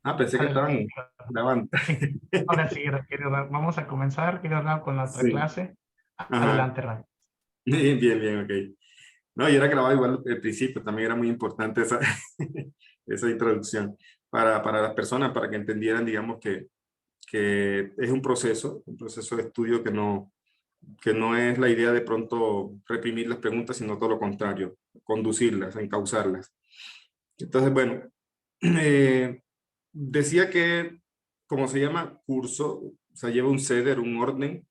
Ah, pensé que Adelante. estaban grabando. Sí, ahora sí, querido Ram, vamos a comenzar, querido Ram, con nuestra Sí, clase. ajá. Adelante, Ram. Bien, bien, bien, ok. No, y era grabado igual el principio, también era muy importante esa, esa introducción para las personas, para que entendieran, digamos, que es un proceso de estudio que no es la idea de pronto reprimir las preguntas, sino todo lo contrario, conducirlas, encauzarlas. Entonces, bueno, decía que, como se llama curso, o sea, lleva un ceder, un orden.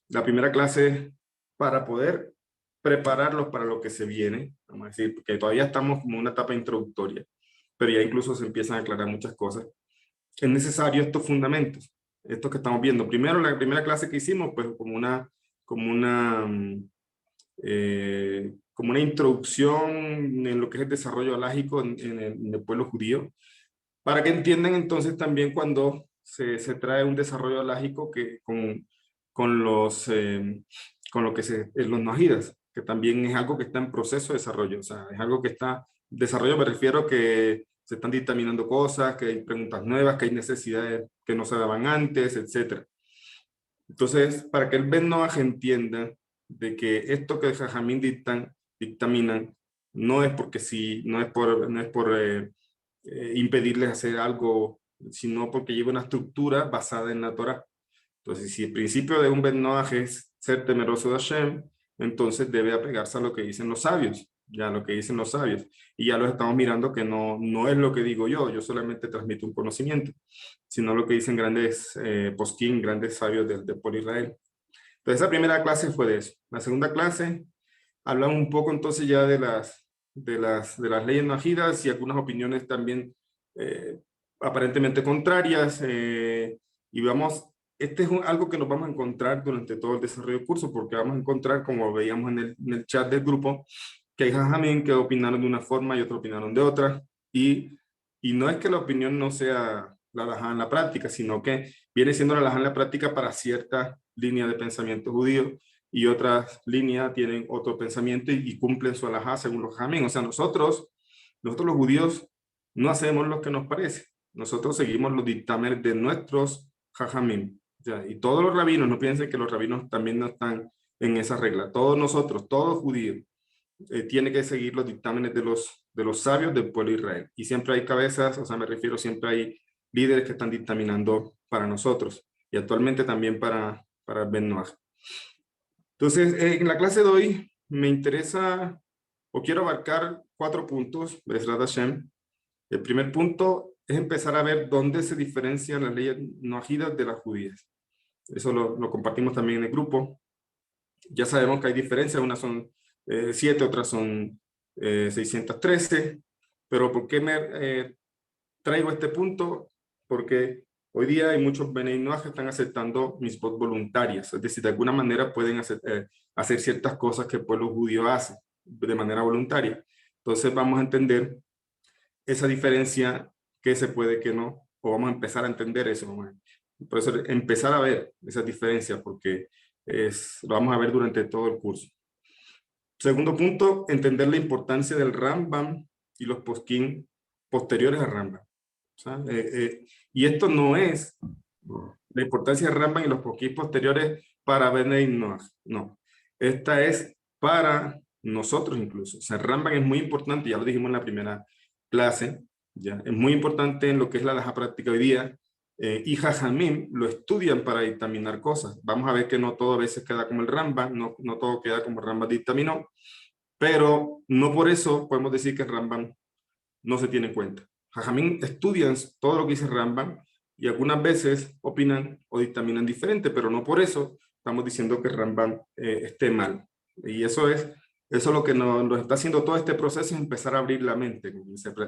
La primera clase para poder prepararlos para lo que se viene, vamos a decir, porque todavía estamos como en una etapa introductoria, pero ya incluso se empiezan a aclarar muchas cosas. Es necesario estos fundamentos, estos que estamos viendo. Primero, la primera clase que hicimos, pues como una, como una introducción en lo que es el desarrollo alágico en el pueblo judío, para que entiendan entonces también cuando se trae un desarrollo alágico que con con lo que los najidas, que también es algo que está en proceso de desarrollo, o sea, es algo que está, desarrollo me refiero a que se están dictaminando cosas, que hay preguntas nuevas, que hay necesidades que no se daban antes, etcétera. Entonces, para que el Ben Noach entienda de que esto que Jajamín dictaminan no es porque sí, no es por impedirles hacer algo, sino porque lleva una estructura basada en la Torah. Entonces, si el principio de un Ben Noach es ser temeroso de Hashem, entonces debe apegarse a lo que dicen los sabios, ya lo que dicen los sabios. Y ya lo estamos mirando que no es lo que digo yo solamente transmito un conocimiento, sino lo que dicen grandes poskim, grandes sabios del pueblo de Israel. Entonces, esa primera clase fue de eso. La segunda clase hablamos un poco entonces ya de las leyes najidas y algunas opiniones también eh, aparentemente contrarias. Y vamos, este es algo que nos vamos a encontrar durante todo el desarrollo del curso, porque vamos a encontrar, como veíamos en el chat del grupo, que hay jajamín que opinaron de una forma y otros opinaron de otra. Y, y no es que la opinión no sea la alajá en la práctica, sino que viene siendo la alajá en la práctica para cierta línea de pensamiento judío y otras líneas tienen otro pensamiento y cumplen su alajá según los jajamín. O sea, nosotros los judíos no hacemos lo que nos parece. Nosotros seguimos los dictámenes de nuestros jajamín. Ya, y todos los rabinos, no piensen que los rabinos también no están en esa regla. Todos nosotros, todos judíos, tiene que seguir los dictámenes de los sabios del pueblo de Israel. Y siempre hay cabezas, o sea, me refiero, siempre hay líderes que están dictaminando para nosotros y actualmente también para Ben Noach. Entonces, en la clase de hoy me interesa o quiero abarcar 4 puntos, Bezrat Hashem. El primer punto es empezar a ver dónde se diferencian las leyes noajidas de las judías. Eso lo compartimos también en el grupo. Ya sabemos que hay diferencias, unas son 7, otras son 613, pero ¿por qué traigo este punto? Porque hoy día hay muchos Bnei Noach que están aceptando mitzvot voluntarias, es decir, de alguna manera pueden hacer ciertas cosas que el pueblo judío hace de manera voluntaria. Entonces vamos a entender esa diferencia, que se puede, que no, o vamos a empezar a entender eso. Por eso empezar a ver esas diferencias, porque lo vamos a ver durante todo el curso. Segundo punto, entender la importancia del Rambam y los poskim posteriores al Rambam. O sea, y esto no es la importancia del Rambam y los poskim posteriores para Bnei Noach, no. Esta es para nosotros incluso. O sea, el Rambam es muy importante, ya lo dijimos en la primera clase, ya, es muy importante en lo que es la halajá práctica hoy día, y Jajamim lo estudian para dictaminar cosas. Vamos a ver que no todo a veces queda como el Rambam, no todo queda como el Rambam dictaminó, pero no por eso podemos decir que el Rambam no se tiene en cuenta. Jajamín estudian todo lo que dice Rambam y algunas veces opinan o dictaminan diferente, pero no por eso estamos diciendo que Rambam esté mal. Y eso es lo que nos está haciendo todo este proceso, es empezar a abrir la mente,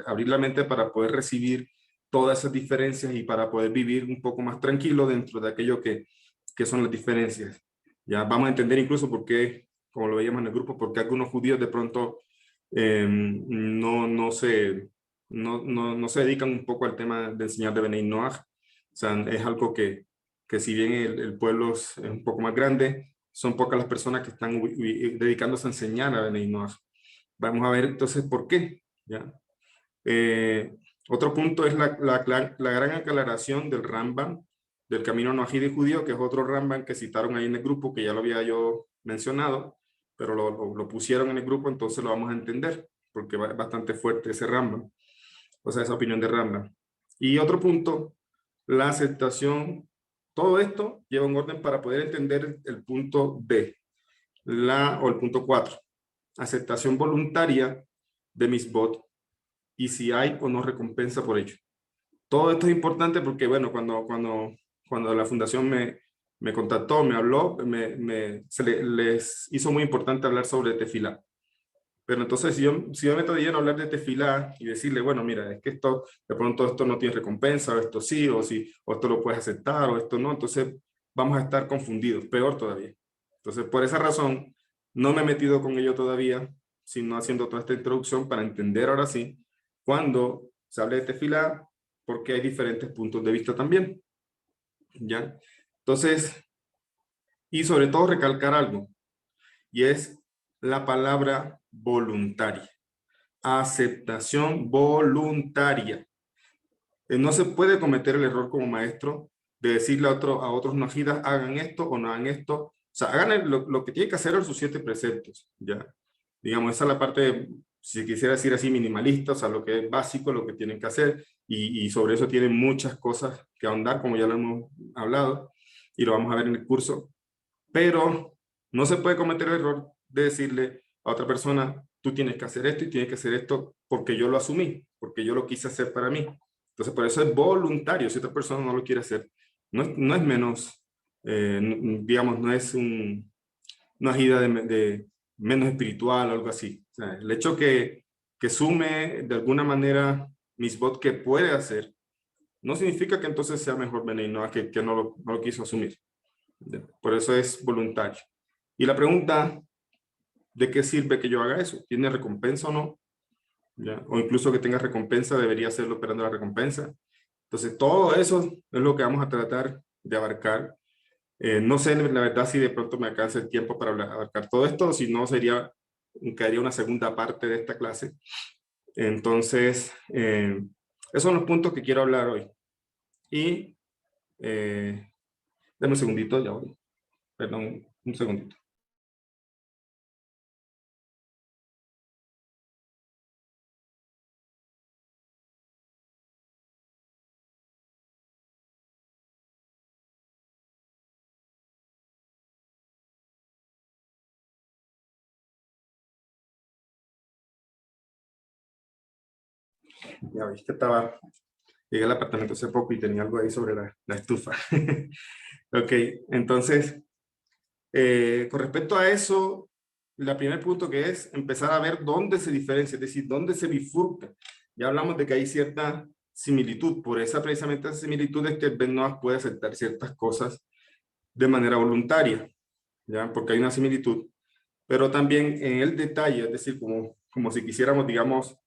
abrir la mente para poder recibir todas esas diferencias y para poder vivir un poco más tranquilo dentro de aquello que son las diferencias. Ya vamos a entender incluso por qué, como lo veíamos en el grupo, por qué algunos judíos de pronto no se dedican un poco al tema de enseñar de Bnei Noach. O sea, es algo que si bien el pueblo es un poco más grande, son pocas las personas que están dedicándose a enseñar a Bnei Noach. Vamos a ver entonces por qué. ¿Ya? Otro punto es la gran aclaración del Rambam, del Camino Noahide Judío, que es otro Rambam que citaron ahí en el grupo, que ya lo había yo mencionado, pero lo pusieron en el grupo, entonces lo vamos a entender, porque es bastante fuerte ese Rambam, o sea, esa opinión de Rambam. Y otro punto, la aceptación. Todo esto lleva un orden para poder entender el punto B, o el punto 4, aceptación voluntaria de misbot, y si hay o no recompensa por ello. Todo esto es importante porque, bueno, cuando la fundación me contactó, me habló, les hizo muy importante hablar sobre tefilá. Pero entonces, si yo me meto de lleno a hablar de tefilá y decirle, bueno, mira, es que esto, de pronto esto no tiene recompensa, o esto sí, o esto lo puedes aceptar, o esto no, entonces vamos a estar confundidos, peor todavía. Entonces, por esa razón, no me he metido con ello todavía, sino haciendo toda esta introducción para entender ahora sí, cuando se hable de tefilá, porque hay diferentes puntos de vista también. ¿Ya? Entonces, y sobre todo recalcar algo, y es la palabra voluntaria. Aceptación voluntaria. No se puede cometer el error como maestro de decirle a otros najidas, hagan esto o no hagan esto. O sea, hagan lo que tienen que hacer en sus 7 preceptos. ¿Ya? Digamos, esa es la parte, si quisiera decir así, minimalista, o sea, lo que es básico, lo que tienen que hacer. Y sobre eso tienen muchas cosas que ahondar, como ya lo hemos hablado, y lo vamos a ver en el curso. Pero no se puede cometer el error de decirle a otra persona, tú tienes que hacer esto y tienes que hacer esto porque yo lo asumí, porque yo lo quise hacer para mí. Entonces, por eso es voluntario. Si otra persona no lo quiere hacer, no es menos, digamos, no es una ida de menos espiritual o algo así. O sea, el hecho que sume de alguna manera misbot que puede hacer, no significa que entonces sea mejor Benay, que no lo quiso asumir. Por eso es voluntario. Y la pregunta, ¿de qué sirve que yo haga eso? ¿Tiene recompensa o no? ¿Ya? O incluso que tenga recompensa, debería hacerlo esperando la recompensa. Entonces, todo eso es lo que vamos a tratar de abarcar. No sé, la verdad, si de pronto me alcanza el tiempo para abarcar todo esto, si no, quedaría una segunda parte de esta clase. Entonces, esos son los puntos que quiero hablar hoy. Y, dame un segundito, ya voy. Perdón, un segundito. Ya veis que llegué al apartamento hace poco y tenía algo ahí sobre la estufa. Ok, entonces, con respecto a eso, el primer punto que es empezar a ver dónde se diferencia, es decir, dónde se bifurca. Ya hablamos de que hay cierta similitud, por esa precisamente esa similitud es que el Ben Noach puede aceptar ciertas cosas de manera voluntaria, ¿ya? Porque hay una similitud, pero también en el detalle, es decir, como si quisiéramos, digamos,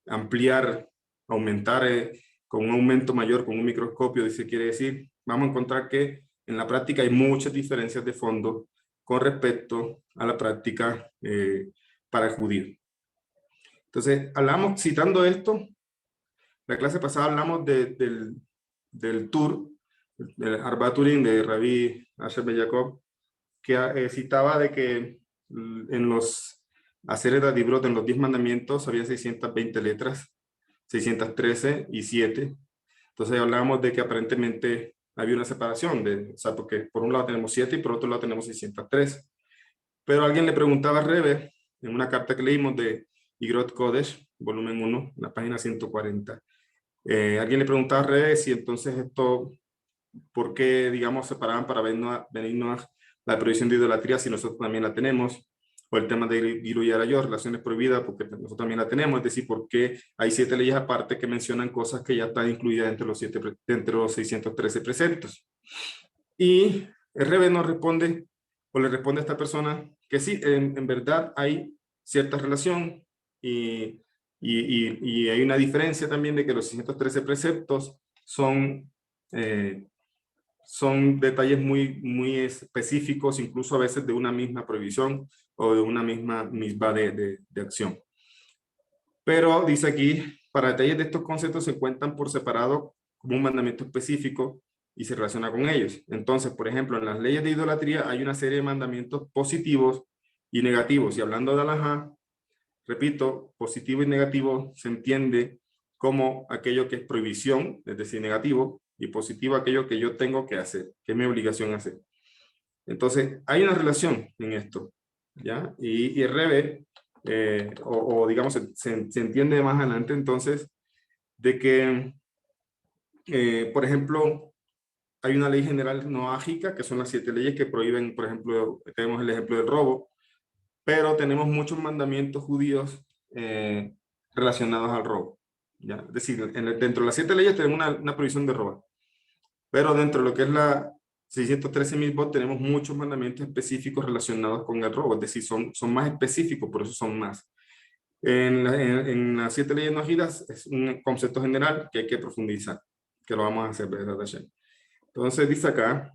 ampliar, aumentar con un aumento mayor, con un microscopio, dice, quiere decir, vamos a encontrar que en la práctica hay muchas diferencias de fondo con respecto a la práctica para el judío. Entonces, hablamos, citando esto, la clase pasada hablamos del Tur, del Arba Turín de Rabbi Asher Ben Jacob, que citaba de que en los Aseret Adibrot, en los 10 mandamientos, había 620 letras, 613 y 7. Entonces hablábamos de que aparentemente había una separación, o sea, porque por un lado tenemos 7 y por otro lado tenemos 603. Pero alguien le preguntaba a Rebe, en una carta que leímos de Igrot Kodesh, volumen 1, la página 140. Alguien le preguntaba a Rebe si entonces esto, ¿por qué, digamos, separaban para Benay Noach la prohibición de idolatría si nosotros también la tenemos? O el tema de Gilu y Arayot, relaciones prohibidas, porque nosotros también la tenemos. Es decir, ¿por qué hay 7 leyes aparte que mencionan cosas que ya están incluidas entre los 613 preceptos? Y el Rebe nos responde, o le responde a esta persona, que sí, en verdad hay cierta relación y hay una diferencia también de que los 613 preceptos son detalles muy específicos, incluso a veces de una misma prohibición o de una misma misma de acción. Pero dice aquí para detalles de estos conceptos se cuentan por separado como un mandamiento específico y se relaciona con ellos. Entonces, por ejemplo, en las leyes de idolatría hay una serie de mandamientos positivos y negativos. Y hablando de alajá, repito, positivo y negativo se entiende como aquello que es prohibición, es decir, negativo, y positivo aquello que yo tengo que hacer, que es mi obligación hacer. Entonces, hay una relación en esto, ¿ya? Y el revés, o digamos, se entiende más adelante entonces de que, por ejemplo, hay una ley general noágica, que son las 7 leyes que prohíben, por ejemplo, tenemos el ejemplo del robo, pero tenemos muchos mandamientos judíos relacionados al robo, ¿ya? Es decir, dentro de las 7 leyes tenemos una prohibición de robar, pero dentro de lo que es la 613 mitzvot tenemos muchos mandamientos específicos relacionados con el robo, es decir, son más específicos, por eso son más. En las 7 leyes noajidas es un concepto general que hay que profundizar, que lo vamos a hacer, ¿verdad? Entonces dice acá,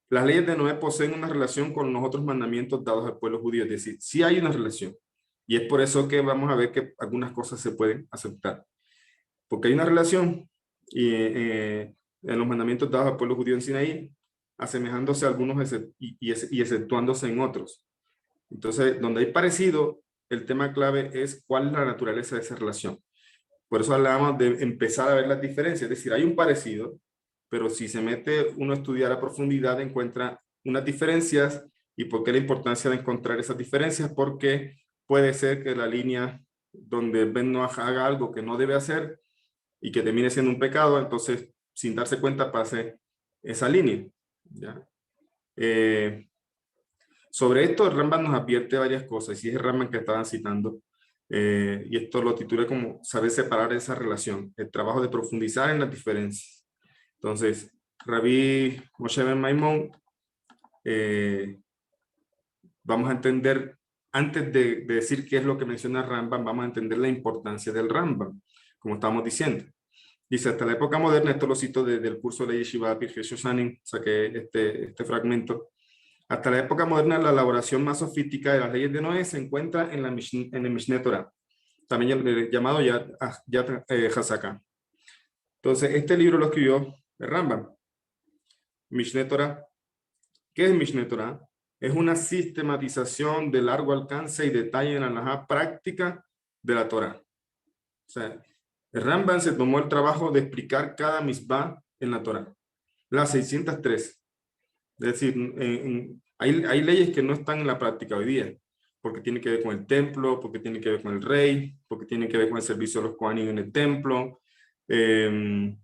las leyes de Noé poseen una relación con los otros mandamientos dados al pueblo judío, es decir, sí hay una relación. Y es por eso que vamos a ver que algunas cosas se pueden aceptar. Porque hay una relación y, en los mandamientos dados al pueblo judío en Sinaí, asemejándose a algunos y exceptuándose en otros. Entonces, donde hay parecido, el tema clave es cuál es la naturaleza de esa relación. Por eso hablábamos de empezar a ver las diferencias, es decir, hay un parecido, pero si se mete uno a estudiar a profundidad, encuentra unas diferencias. ¿Y por qué la importancia de encontrar esas diferencias? Porque puede ser que la línea donde Ben no haga algo que no debe hacer y que termine siendo un pecado, entonces sin darse cuenta pase esa línea, ¿ya? Sobre esto, el Rambam nos advierte varias cosas, y es el Rambam que estaban citando, y esto lo titulé como saber separar esa relación, el trabajo de profundizar en las diferencias. Entonces, Rabí Moshe Ben Maimón, vamos a entender, antes de decir qué es lo que menciona Rambam, vamos a entender la importancia del Rambam, como estamos diciendo. Dice, hasta la época moderna, esto lo cito desde el curso de Yeshiva Pirkei Shosanim, saqué este fragmento. Hasta la época moderna, la elaboración más sofisticada de las leyes de Noé se encuentra en el Mishneh Torah, también llamado Yad Hazaká. Entonces, este libro lo escribió el Rambam. Mishneh Torah. ¿Qué es Mishneh Torah? Es una sistematización de largo alcance y detalle en la halajá práctica de la Torah. O sea, el Rambam se tomó el trabajo de explicar cada misbah en la Torah. Las 603. Es decir, hay leyes que no están en la práctica hoy día, porque tiene que ver con el templo, porque tiene que ver con el rey, porque tiene que ver con el servicio de los kohanim en el templo. El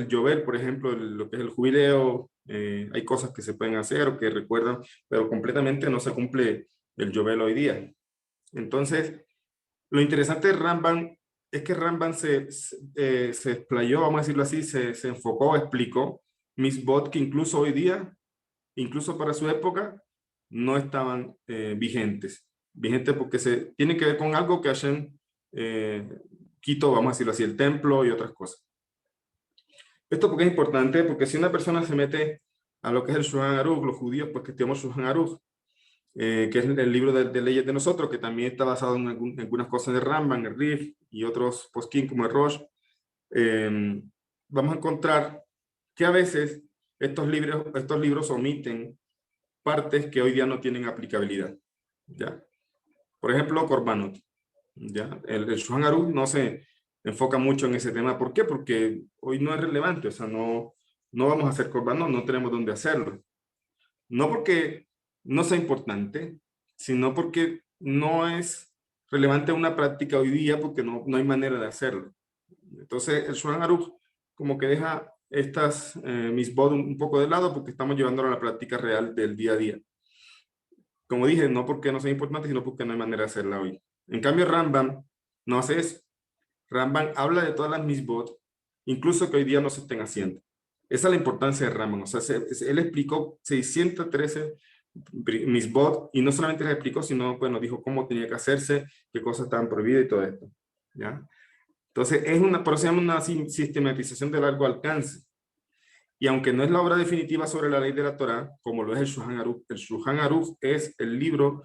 Yovel, por ejemplo, lo que es el jubileo, hay cosas que se pueden hacer o que recuerdan, pero completamente no se cumple el Yovel hoy día. Entonces, lo interesante de Rambam es que Rambam se explayó, vamos a decirlo así, se enfocó, explicó misbot que incluso hoy día, incluso para su época, no estaban vigentes. Vigentes porque se tiene que ver con algo que Hashem quitó, vamos a decirlo así, el templo y otras cosas. Esto porque es importante, porque si una persona se mete a lo que es el Shulchan Aruch, los judíos, pues que tenemos Shulchan Aruch, que es el libro de leyes de nosotros, que también está basado en algunas cosas de Rambam, el Rif y otros poskim como el Rosh, vamos a encontrar que a veces estos libros omiten partes que hoy día no tienen aplicabilidad, ¿ya? Por ejemplo, Korbanot, ¿ya? El Shulchan Aruch no se enfoca mucho en ese tema. ¿Por qué? Porque hoy no es relevante, o sea, no vamos a hacer Korbanot, no tenemos dónde hacerlo. No porque no sea importante, sino porque no es relevante una práctica hoy día porque no hay manera de hacerlo. Entonces, el Shulchan Aruch como que deja estas misbod un poco de lado porque estamos llevándolo a la práctica real del día a día. Como dije, no porque no sea importante, sino porque no hay manera de hacerla hoy. En cambio, Rambam no hace eso. Rambam habla de todas las misbod, incluso que hoy día no se estén haciendo. Esa es la importancia de Rambam. O sea, él explicó 613 misbod y no solamente les explicó, sino, bueno, dijo cómo tenía que hacerse, qué cosas estaban prohibidas y todo esto. ¿Ya? Entonces, por eso se llama una sistematización de largo alcance. Y aunque no es la obra definitiva sobre la ley de la Torá, como lo es el Shulchan Aruch es el libro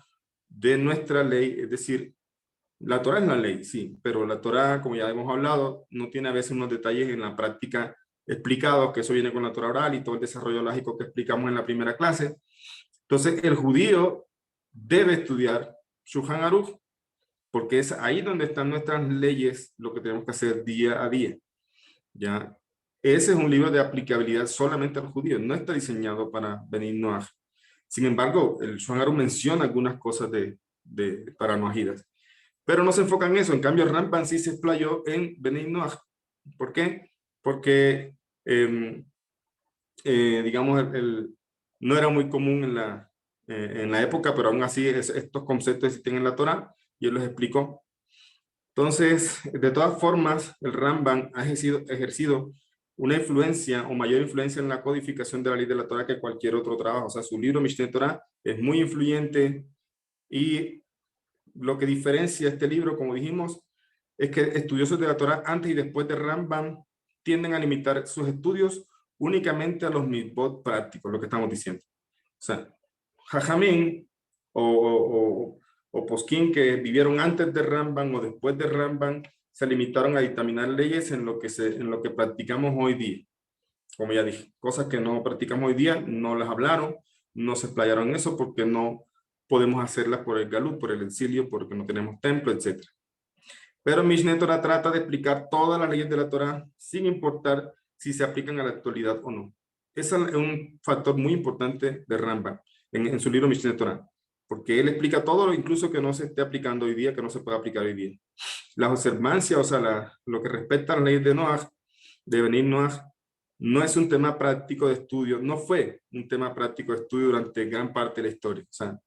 de nuestra ley, es decir, La Torá es la ley, sí, pero la Torá, como ya hemos hablado, no tiene a veces unos detalles en la práctica explicados, que eso viene con la Torá oral y todo el desarrollo lógico que explicamos en la primera clase. Entonces, el judío debe estudiar Shulchan Aruch, porque es ahí donde están nuestras leyes, lo que tenemos que hacer día a día. ¿Ya? Ese es un libro de aplicabilidad solamente al judío, no está diseñado para Benay Noach. Sin embargo, el Shulchan Aruch menciona algunas cosas para noajidas, pero no se enfoca en eso. En cambio, Ramban sí se explayó en Benay Noach. ¿Por qué? Porque, digamos, no era muy común en la época, pero aún así estos conceptos existen en la Torá y él los explicó. Entonces, de todas formas, el Ramban ha ejercido una influencia o mayor influencia en la codificación de la ley de la Torá que cualquier otro trabajo. O sea, su libro Mishneh Torah es muy influyente y lo que diferencia este libro, como dijimos, es que estudiosos de la Torá antes y después de Ramban tienden a limitar sus estudios únicamente a los mitzvot prácticos, lo que estamos diciendo. O sea, Jajamín o Posquín que vivieron antes de Ramban o después de Ramban se limitaron a dictaminar leyes en lo que practicamos hoy día. Como ya dije, cosas que no practicamos hoy día, no las hablaron, no se explayaron en eso porque no podemos hacerlas por el galut, por el exilio, porque no tenemos templo, etc. Pero Mishneh Torah trata de explicar todas las leyes de la Torah sin importar si se aplican a la actualidad o no. Ese es un factor muy importante de Rambam en su libro Mishneh Torah, porque él explica todo, incluso que no se esté aplicando hoy día, que no se puede aplicar hoy día. Las observancias, o sea, lo que respecta a la ley de Noach, de Benay Noach, no es un tema práctico de estudio, no fue un tema práctico de estudio durante gran parte de la historia. O sea,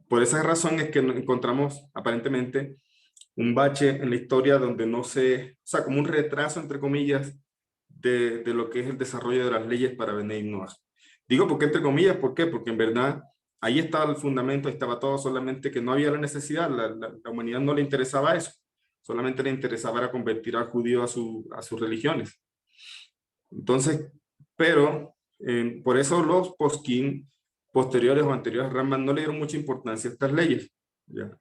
por esa razón es que encontramos aparentemente un bache en la historia donde no se, o sea, como un retraso, entre comillas, de lo que es el desarrollo de las leyes para Benay Noach. Digo, ¿por qué entre comillas? ¿Por qué? Porque en verdad ahí estaba el fundamento, ahí estaba todo, solamente que no había la necesidad, la humanidad no le interesaba eso, solamente le interesaba era convertir al judío a sus religiones. Entonces, pero por eso los posquín posteriores o anteriores a Ramban no le dieron mucha importancia a estas leyes. ¿Ya?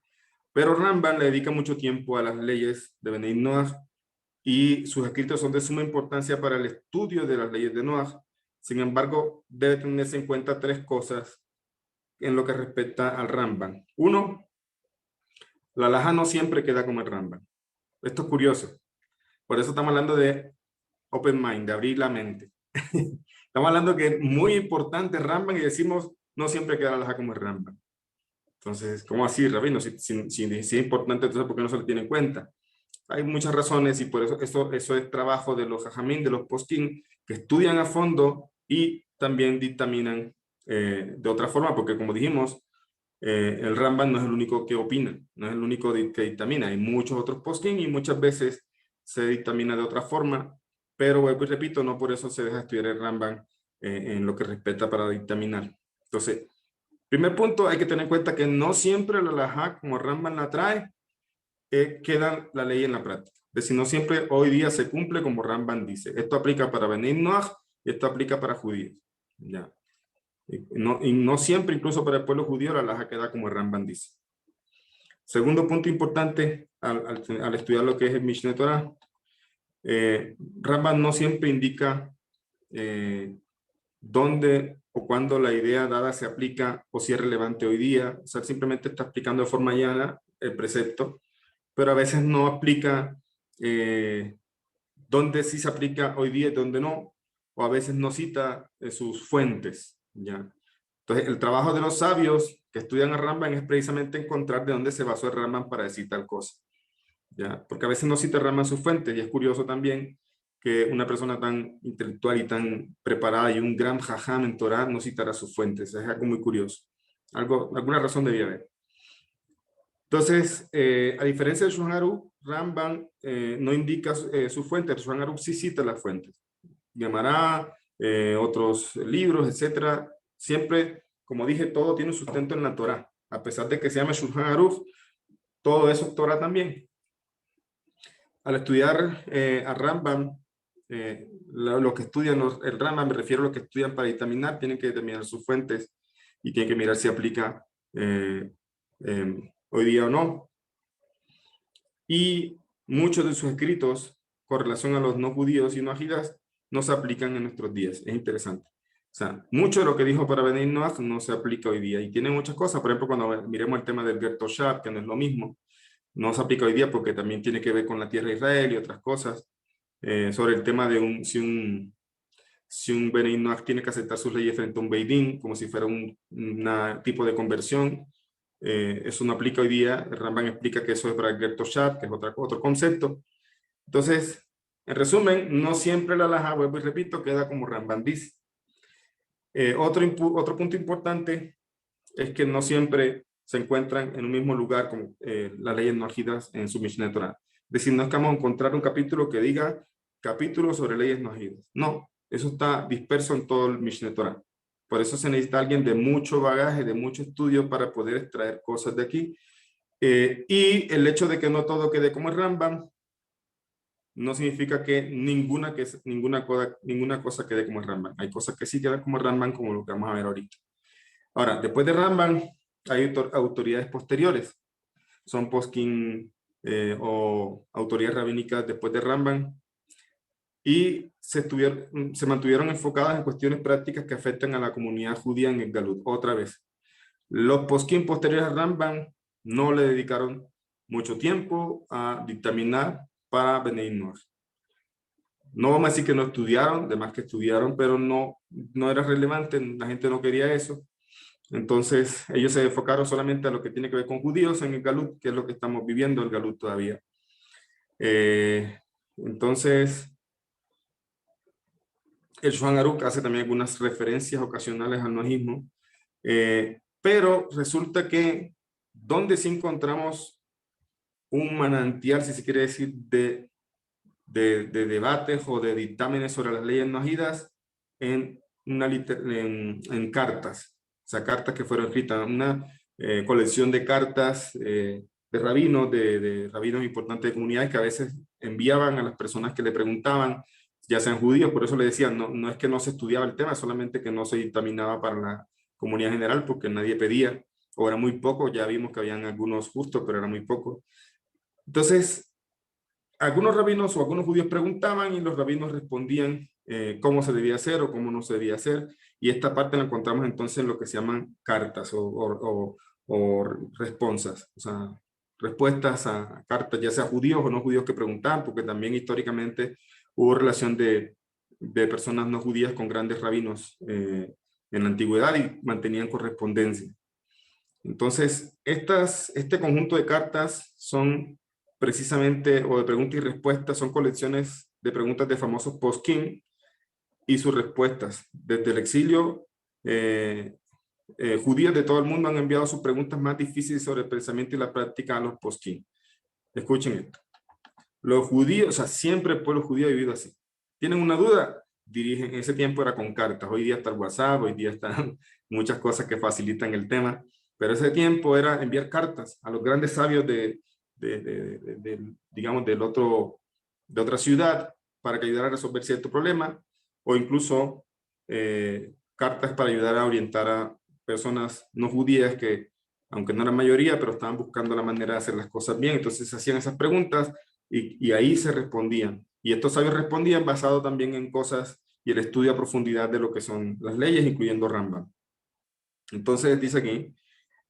Pero Ramban le dedica mucho tiempo a las leyes de Benay Noach y sus escritos son de suma importancia para el estudio de las leyes de Noach. Sin embargo, debe tenerse en cuenta tres cosas en lo que respecta al Ramban. Uno, la halajá no siempre queda como el Ramban. Esto es curioso. Por eso estamos hablando de open mind, de abrir la mente. Estamos hablando que es muy importante Ramban y decimos no siempre queda la halajá como el Ramban. Entonces, ¿cómo así, rabino? Si es importante, entonces, ¿por qué no se le tiene en cuenta? Hay muchas razones y por eso es trabajo de los jajamín, de los posquín, que estudian a fondo y también dictaminan de otra forma, porque como dijimos, el Ramban no es el único que opina, no es el único que dictamina. Hay muchos otros posquín y muchas veces se dictamina de otra forma, pero vuelvo y repito, no por eso se deja estudiar el Ramban en lo que respecta para dictaminar. Entonces, primer punto, hay que tener en cuenta que no siempre la halajá, como Ramban la trae, queda la ley en la práctica. Es decir, no siempre hoy día se cumple como Ramban dice. Esto aplica para Benay Noach y esto aplica para judíos. ¿Ya? Y no siempre, incluso para el pueblo judío, la halajá queda como Ramban dice. Segundo punto importante al estudiar lo que es el Mishneh Torah, Ramban no siempre indica dónde o cuándo la idea dada se aplica o si es relevante hoy día. O sea, simplemente está explicando de forma llana el precepto, pero a veces no aplica dónde sí se aplica hoy día y dónde no, o a veces no cita sus fuentes. ¿Ya? Entonces, el trabajo de los sabios que estudian a Ramban es precisamente encontrar de dónde se basó el Ramban para decir tal cosa. ¿Ya? Porque a veces no cita Ramban sus fuentes, y es curioso también que una persona tan intelectual y tan preparada y un gran jajam en Torah no citará sus fuentes. Es algo muy curioso. Alguna razón debía haber. Entonces, a diferencia de Shulchan Aruch, Ramban no indica su fuente. Shulchan Aruch sí cita las fuentes. Gemara, otros libros, etcétera. Siempre, como dije, todo tiene un sustento en la Torah. A pesar de que se llama Shulchan Aruch, todo eso es Torah también. Al estudiar a Rambam, los que estudian el Rambam, me refiero a los que estudian para dictaminar, tienen que determinar sus fuentes y tienen que mirar si aplica hoy día o no. y muchos de sus escritos con relación a los no judíos y no ahidas no se aplican en nuestros días. Es interesante. O sea, mucho de lo que dijo para Benay Noach no se aplica hoy día y tiene muchas cosas. Por ejemplo, cuando miremos el tema del Ger Toshab, que no es lo mismo, no se aplica hoy día porque también tiene que ver con la tierra de Israel y otras cosas. Sobre el tema de si un Benay Noach tiene que aceptar sus leyes frente a un Beidín, como si fuera un tipo de conversión. Eso no aplica hoy día. El Rambam explica que eso es para el Ger Toshab, que es otro concepto. Entonces, en resumen, no siempre la halajá, vuelvo y repito, queda como Rambam dice. Otro punto importante es que no siempre se encuentran en un mismo lugar como las leyes no ahidas en su Mishneh Torah. Es decir, no es que vamos a encontrar un capítulo que diga capítulo sobre leyes no ahidas. No, eso está disperso en todo el Mishneh Torah. Por eso se necesita alguien de mucho bagaje, de mucho estudio para poder extraer cosas de aquí. Y el hecho de que no todo quede como el Rambam no significa que ninguna cosa quede como el Rambam. Hay cosas que sí quedan como el Rambam, como lo que vamos a ver ahorita. Ahora, después de Rambam, hay autoridades posteriores. Son poskim o autoridades rabínicas después de Rambam. Y se mantuvieron enfocadas en cuestiones prácticas que afectan a la comunidad judía en el Galut. Otra vez, los poskim posteriores a Rambam no le dedicaron mucho tiempo a dictaminar para Benay Noach. No vamos a decir que no estudiaron, además que estudiaron, pero no era relevante, la gente no quería eso. Entonces, ellos se enfocaron solamente a lo que tiene que ver con judíos en el Galut, que es lo que estamos viviendo el Galut todavía. Entonces, el Shulchan Aruch hace también algunas referencias ocasionales al noajismo, pero resulta que donde sí encontramos un manantial, si se quiere decir, de debates o de dictámenes sobre las leyes noahidas en cartas, o sea, cartas que fueron escritas, una colección de cartas de rabinos importantes de comunidades que a veces enviaban a las personas que le preguntaban, ya sean judíos, por eso le decían, no es que no se estudiaba el tema, solamente que no se dictaminaba para la comunidad general porque nadie pedía, o era muy poco, ya vimos que habían algunos justos, pero era muy poco. Entonces, algunos rabinos o algunos judíos preguntaban y los rabinos respondían cómo se debía hacer o cómo no se debía hacer. Y esta parte la encontramos entonces en lo que se llaman cartas o responsas, o sea, respuestas a cartas, ya sea judíos o no judíos que preguntaban, porque también históricamente hubo relación de personas no judías con grandes rabinos en la antigüedad y mantenían correspondencia. Entonces, este conjunto de cartas son precisamente, o de preguntas y respuestas, son colecciones de preguntas de famosos poskim y sus respuestas. Desde el exilio, judíos de todo el mundo han enviado sus preguntas más difíciles sobre el pensamiento y la práctica a los poskim. Escuchen esto. Los judíos, o sea, siempre el pueblo judío ha vivido así. ¿Tienen una duda? Dirigen, en ese tiempo era con cartas. Hoy día está el WhatsApp, hoy día están muchas cosas que facilitan el tema. Pero ese tiempo era enviar cartas a los grandes sabios digamos, de otra ciudad para que ayudara a resolver cierto problema, o incluso cartas para ayudar a orientar a personas no judías que, aunque no eran mayoría, pero estaban buscando la manera de hacer las cosas bien. Entonces se hacían esas preguntas y ahí se respondían. Y estos sabios respondían basado también en cosas y el estudio a profundidad de lo que son las leyes, incluyendo Rambam. Entonces dice aquí,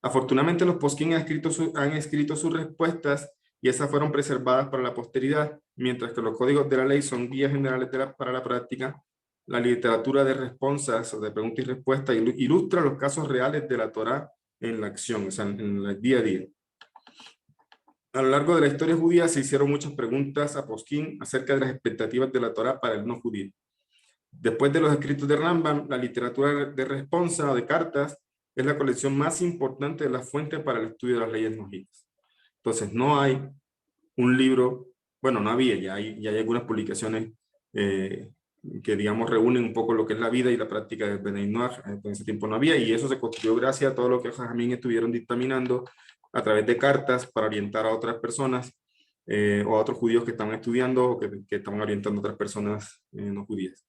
afortunadamente los poskim han escrito sus respuestas y esas fueron preservadas para la posteridad, mientras que los códigos de la ley son guías generales para la práctica. La literatura de responsas o de preguntas y respuestas ilustra los casos reales de la Torá en la acción, o sea, en el día a día. A lo largo de la historia judía se hicieron muchas preguntas a poskim acerca de las expectativas de la Torá para el no judío. Después de los escritos de Rambam, la literatura de responsa o de cartas es la colección más importante de las fuentes para el estudio de las leyes noahidas. Entonces, no hay un libro, bueno, no había, ya hay algunas publicaciones que, digamos, reúnen un poco lo que es la vida y la práctica de Benay Noach. En ese tiempo no había, y eso se construyó gracias a todo lo que Jajamín estuvieron dictaminando a través de cartas para orientar a otras personas o a otros judíos que estaban estudiando o que estaban orientando a otras personas no judías.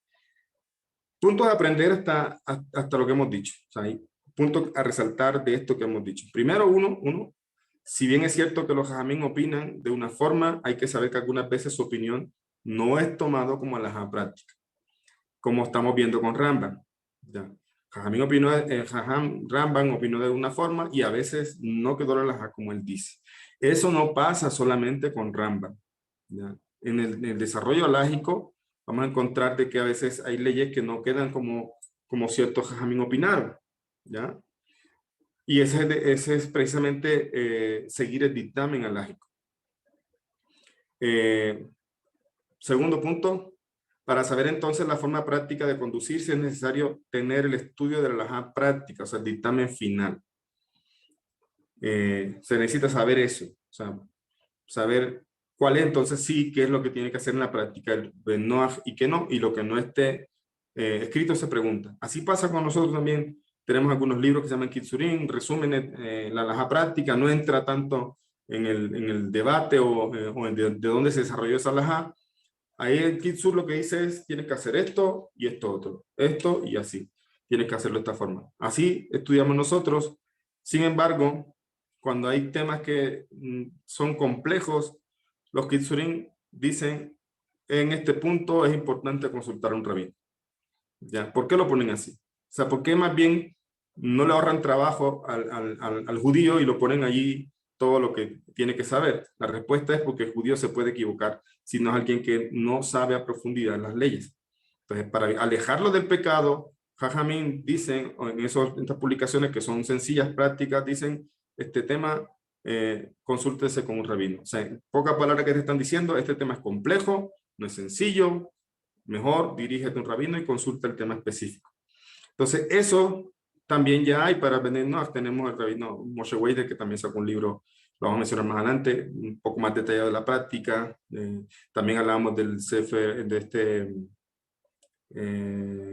Puntos a aprender hasta lo que hemos dicho. O sea, hay puntos a resaltar de esto que hemos dicho. Primero, uno, Si bien es cierto que los jajamín opinan de una forma, hay que saber que algunas veces su opinión no es tomado como alajá práctica, como estamos viendo con Rambam. ¿Ya? Jajamín opinó, Rambam opinó de una forma y a veces no quedó la alajá como él dice. Eso no pasa solamente con Rambam. ¿Ya? En el desarrollo alágico vamos a encontrar de que a veces hay leyes que no quedan como ciertos jajamín opinaron. ¿Ya? Y ese es precisamente seguir el dictamen alágico. Segundo punto, para saber entonces la forma práctica de conducirse es necesario tener el estudio de la alajá práctica, o sea, el dictamen final. Se necesita saber eso, o sea, saber cuál es entonces sí, qué es lo que tiene que hacer en la práctica, el Benoach y qué no, y lo que no esté escrito se pregunta. Así pasa con nosotros también. Tenemos algunos libros que se llaman Kitsurin, resumen la alajá práctica, no entra tanto en el debate o de dónde se desarrolló esa alajá. Ahí el Kitsur lo que dice es, tienes que hacer esto y esto otro, esto y así. Tienes que hacerlo de esta forma. Así estudiamos nosotros. Sin embargo, cuando hay temas que son complejos, los Kitsurin dicen, en este punto es importante consultar a un rabino. ¿Ya? ¿Por qué lo ponen así? O sea, ¿por qué más bien no le ahorran trabajo al judío y lo ponen allí todo lo que tiene que saber? La respuesta es porque el judío se puede equivocar si no es alguien que no sabe a profundidad las leyes. Entonces, para alejarlo del pecado, Jajamín dicen, en estas publicaciones que son sencillas, prácticas, dicen, este tema, consúltese con un rabino. O sea, en pocas palabras que te están diciendo, este tema es complejo, no es sencillo, mejor dirígete a un rabino y consulta el tema específico. Entonces, eso también ya hay para vendernos. Tenemos el rabino Moshe Weide, que también sacó un libro, lo vamos a mencionar más adelante, un poco más detallado de la práctica. También hablamos del Sefer, de este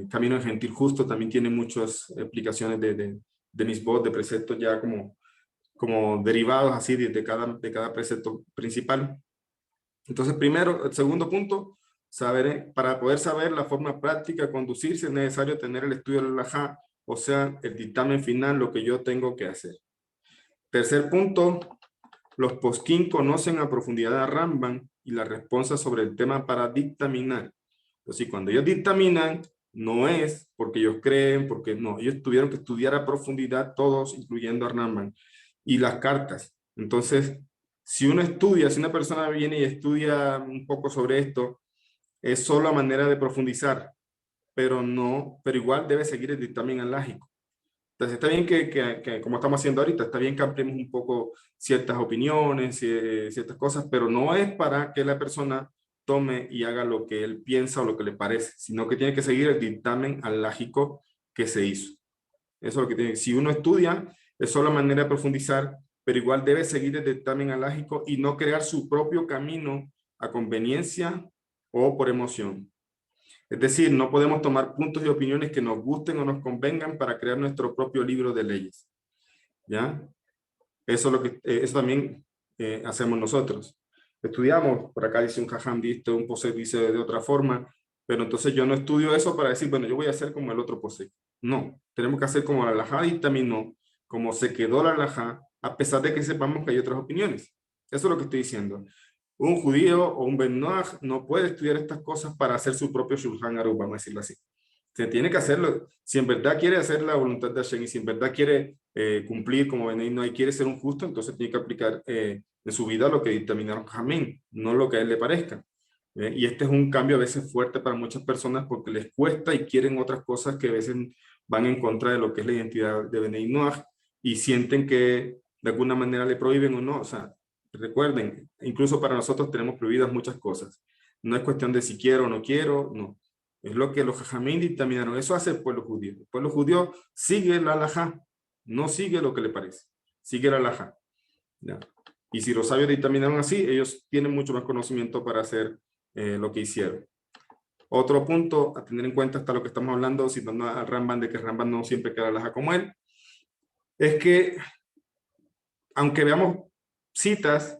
Camino del Gentil Justo, también tiene muchas explicaciones de misbot, de preceptos ya como derivados así de cada precepto principal. Entonces, primero, el segundo punto, para poder saber la forma práctica de conducirse es necesario tener el estudio del alajá, o sea, el dictamen final, lo que yo tengo que hacer. Tercer punto, los posquín conocen a profundidad a Rambam y la respuesta sobre el tema para dictaminar. Entonces, cuando ellos dictaminan, no es porque ellos creen, porque no, ellos tuvieron que estudiar a profundidad todos, incluyendo a Rambam, y las cartas. Entonces, si uno estudia, si una persona viene y estudia un poco sobre esto, es solo a manera de profundizar, pero igual debe seguir el dictamen alágico. Entonces está bien que como estamos haciendo ahorita, está bien que ampliemos un poco ciertas opiniones, ciertas cosas, pero no es para que la persona tome y haga lo que él piensa o lo que le parece, sino que tiene que seguir el dictamen alágico que se hizo. Eso es lo que tiene. Si uno estudia, es solo manera de profundizar, pero igual debe seguir el dictamen alágico y no crear su propio camino a conveniencia o por emoción. Es decir, no podemos tomar puntos y opiniones que nos gusten o nos convengan para crear nuestro propio libro de leyes. ¿Ya? Eso, eso también hacemos nosotros. Estudiamos, por acá dice un jajam, dice un posek dice de otra forma, pero entonces yo no estudio eso para decir, bueno, yo voy a hacer como el otro posek. No, tenemos que hacer como la alajá dictaminó, como se quedó la alajá, a pesar de que sepamos que hay otras opiniones. Eso es lo que estoy diciendo. Un judío o un Ben Noach no puede estudiar estas cosas para hacer su propio Shulchan Aruch, vamos a decirlo así. Se tiene que hacerlo. Si en verdad quiere hacer la voluntad de Hashem y si en verdad quiere cumplir como Ben Noach y quiere ser un justo, entonces tiene que aplicar en su vida lo que dictaminaron Jamín, no lo que a él le parezca. Y este es un cambio a veces fuerte para muchas personas porque les cuesta y quieren otras cosas que a veces van en contra de lo que es la identidad de Ben Noach y sienten que de alguna manera le prohíben o no. O sea, recuerden, incluso para nosotros tenemos prohibidas muchas cosas. No es cuestión de si quiero o no quiero, no. Es lo que los jajamín dictaminaron. Eso hace el pueblo judío. El pueblo judío sigue la halajá, no sigue lo que le parece. Sigue la halajá. ¿Ya? Y si los sabios dictaminaron así, ellos tienen mucho más conocimiento para hacer lo que hicieron. Otro punto a tener en cuenta hasta lo que estamos hablando, citando a Rambam, de que Rambam no siempre queda halajá como él, es que aunque veamos citas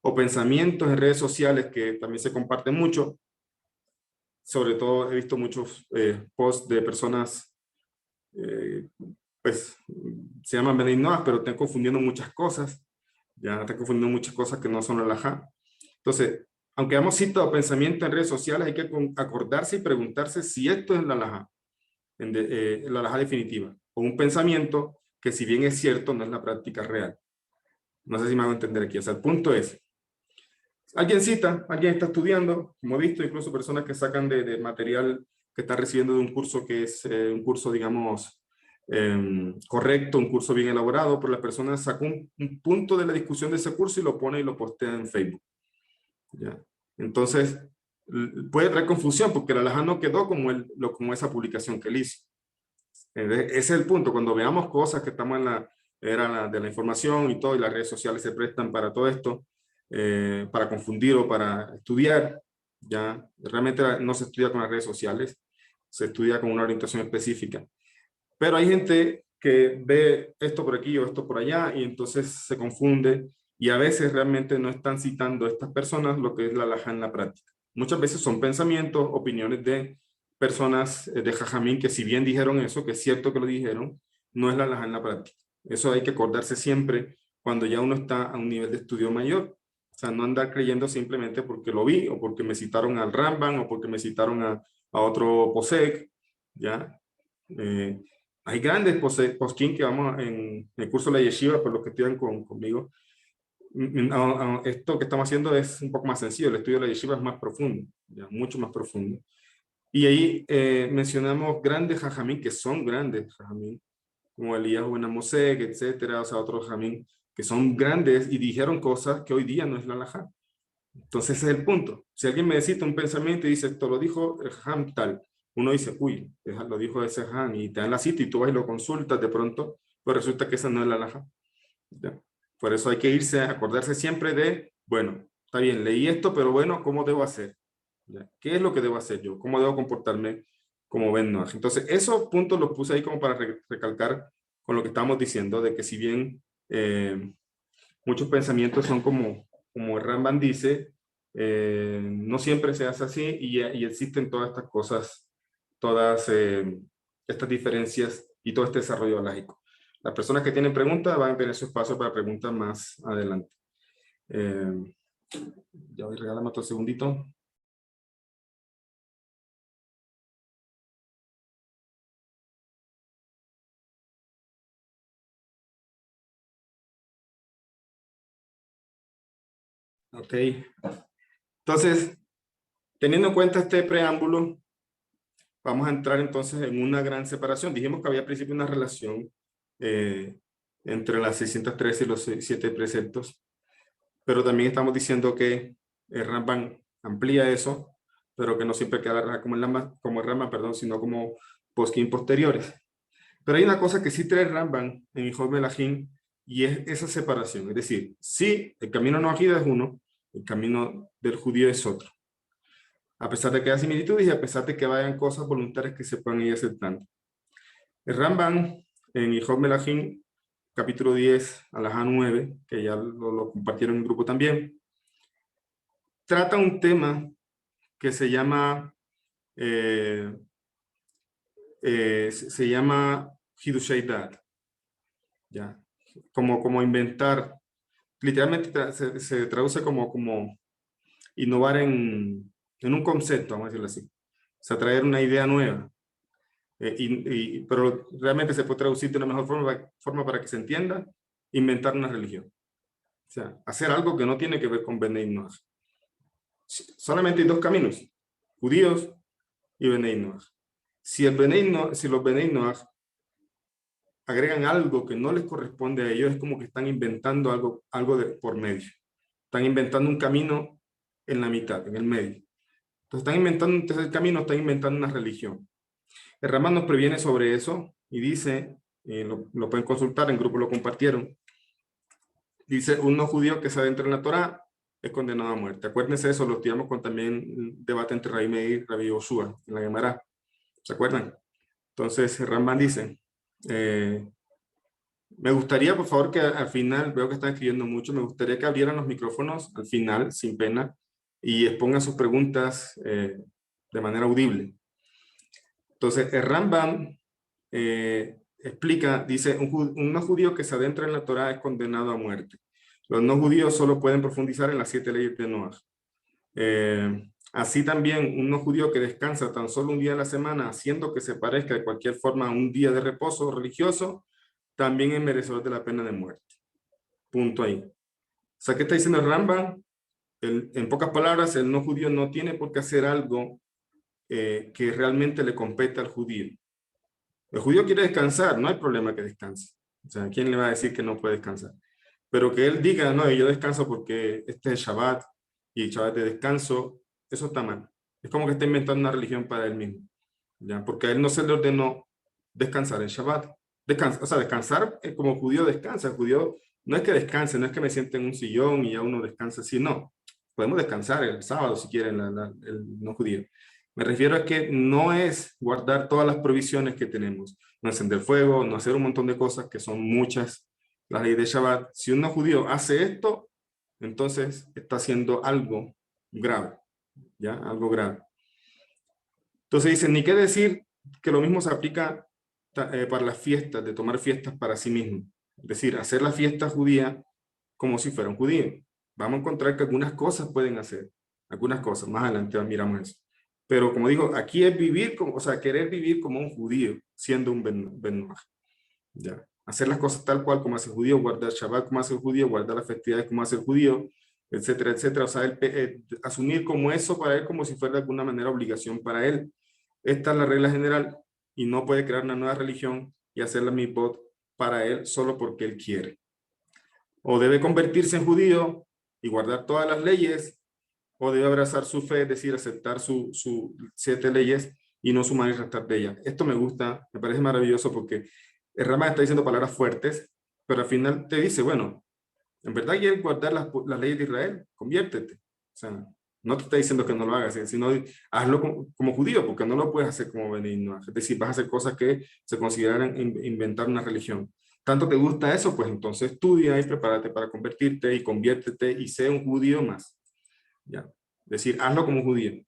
o pensamientos en redes sociales que también se comparten mucho, sobre todo he visto muchos posts de personas, pues se llaman Benignoas, pero están confundiendo muchas cosas, Ya está confundiendo muchas cosas que no son la alajá. Entonces, aunque hemos citado pensamiento en redes sociales, hay que acordarse y preguntarse si esto es la alajá, la alajá definitiva, o un pensamiento que si bien es cierto, no es la práctica real. No sé si me hago entender aquí. O sea, el punto es, alguien cita, alguien está estudiando, como he visto, incluso personas que sacan de material que está recibiendo de un curso que es un curso, digamos, correcto, un curso bien elaborado, pero la persona sacó un punto de la discusión de ese curso y lo pone y lo postea en Facebook. ¿Ya? Entonces, puede traer confusión porque la alajá no quedó como esa publicación que él hizo. Ese es el punto. Cuando veamos cosas que estamos en la era de la información y todo, y las redes sociales se prestan para todo esto, para confundir o para estudiar, ya realmente no se estudia con las redes sociales, se estudia con una orientación específica. Pero hay gente que ve esto por aquí o esto por allá y entonces se confunde y a veces realmente no están citando a estas personas lo que es la alajá en la práctica. Muchas veces son pensamientos, opiniones de personas de Jajamín que si bien dijeron eso, que es cierto que lo dijeron, no es la alajá en la práctica. Eso hay que acordarse siempre cuando ya uno está a un nivel de estudio mayor. O sea, no andar creyendo simplemente porque lo vi o porque me citaron al Ramban o porque me citaron a otro Posek, ¿ya? Hay grandes posquín que vamos en el curso de la yeshiva, por los que estudian conmigo. Esto que estamos haciendo es un poco más sencillo, el estudio de la yeshiva es más profundo, ya, mucho más profundo. Y ahí mencionamos grandes jajamín, que son grandes jajamín, como Elías Buenamosek, etcétera, o sea, otros jajamín, que son grandes y dijeron cosas que hoy día no es la alajá. Entonces ese es el punto. Si alguien me cita un pensamiento y dice, esto lo dijo el jajam tal, uno dice, uy, lo dijo ese jajam, y te dan la cita y tú vas y lo consultas de pronto, pues resulta que esa no es la alajá. ¿Ya? Por eso hay que irse, acordarse siempre de, bueno, está bien, leí esto, pero bueno, ¿cómo debo hacer? ¿Ya? ¿Qué es lo que debo hacer yo? ¿Cómo debo comportarme como Ben Noach? Entonces, esos puntos los puse ahí como para recalcar con lo que estamos diciendo, de que si bien muchos pensamientos son como el Ramban dice, no siempre se hace así y existen todas estas cosas, todas estas diferencias y todo este desarrollo lógico. Las personas que tienen preguntas van a tener su espacio para preguntas más adelante. Ya voy, regálame otro segundito. Ok. Entonces, teniendo en cuenta este preámbulo, vamos a entrar entonces en una gran separación. Dijimos que había al principio una relación entre las 613 y los 7 preceptos, pero también estamos diciendo que el Ramban amplía eso, pero que no siempre queda como el Ramban, perdón, sino como posquín posteriores. Pero hay una cosa que sí trae el Ramban en Hijot Melahim y es esa separación. Es decir, sí, el camino noahida es uno, el camino del judío es otro. A pesar de que haya similitudes y a pesar de que vayan cosas voluntarias que se puedan ir aceptando. El Ramban en Hijot Melahim, capítulo 10, alajá 9, que ya lo compartieron en el grupo también, trata un tema que se llama Hidushei Dat, ¿ya? Como inventar, literalmente se traduce como innovar en un concepto, vamos a decirlo así. O sea, traer una idea nueva. Pero realmente se puede traducir de una mejor forma para que se entienda, inventar una religión. O sea, hacer algo que no tiene que ver con Bnei Noach. Solamente hay dos caminos, judíos y Bnei Noach. Si los Bnei Noach agregan algo que no les corresponde a ellos, es como que están inventando algo por medio. Están inventando un camino en la mitad, en el medio. Entonces están inventando un tercer camino, están inventando una religión. El Ramán nos previene sobre eso y dice, lo pueden consultar, en grupo lo compartieron, dice, un no judío que se adentra en la Torá es condenado a muerte. Acuérdense de eso, lo estudiamos con también debate entre Rabbi Meir y Rabbi Yoshua en la Gemara. ¿Se acuerdan? Entonces, Ramban dice, me gustaría, por favor, que al final, veo que están escribiendo mucho, me gustaría que abrieran los micrófonos al final, sin pena, y expongan sus preguntas de manera audible. Entonces, el Rambam explica, dice, un no judío que se adentra en la Torá es condenado a muerte. Los no judíos solo pueden profundizar en las 7 leyes de Noah. Así también un no judío que descansa tan solo un día a la semana, haciendo que se parezca de cualquier forma a un día de reposo religioso, también es merecedor de la pena de muerte. Punto ahí. O sea, ¿qué está diciendo el Rambam? En pocas palabras, el no judío no tiene por qué hacer algo que realmente le compete al judío. El judío quiere descansar, no hay problema que descanse. O sea, ¿quién le va a decir que no puede descansar? Pero que él diga, no, yo descanso porque este es Shabbat y el Shabbat de descanso, eso está mal. Es como que está inventando una religión para él mismo, ¿ya? Porque a él no se le ordenó descansar en Shabbat. O sea, descansar como judío descansa. El judío no es que descanse, no es que me siente en un sillón y ya uno descansa así, no. Podemos descansar el sábado si quieren, el no judío. Me refiero a que no es guardar todas las provisiones que tenemos, no encender fuego, no hacer un montón de cosas que son muchas, las leyes de Shabbat. Si un no judío hace esto, entonces está haciendo algo grave, ¿ya? Algo grave. Entonces dicen, ni qué decir que lo mismo se aplica para las fiestas, de tomar fiestas para sí mismo. Es decir, hacer la fiesta judía como si fuera un judío. Vamos a encontrar que algunas cosas pueden hacer, algunas cosas, más adelante miramos eso. Pero como digo, aquí es vivir, como, o sea, querer vivir como un judío, siendo un Ben Noach. ¿Ya? Hacer las cosas tal cual como hace el judío, guardar Shabbat como hace el judío, guardar las festividades como hace el judío, etcétera, etcétera. O sea, asumir como eso para él como si fuera de alguna manera obligación para él. Esta es la regla general y no puede crear una nueva religión y hacer la mitzvot para él solo porque él quiere. O debe convertirse en judío y guardar todas las leyes, o debe abrazar su fe, es decir, aceptar sus 7 leyes y no sumar y restar de ellas. Esto me gusta, me parece maravilloso porque el Rama está diciendo palabras fuertes, pero al final te dice, bueno, en verdad quieres guardar las leyes de Israel, conviértete. O sea, no te está diciendo que no lo hagas, sino hazlo como judío, porque no lo puedes hacer como benigno. Es decir, vas a hacer cosas que se consideran inventar una religión. Tanto te gusta eso, pues entonces estudia y prepárate para convertirte y conviértete y sé un judío más. ¿Ya? Es decir, hazlo como judío.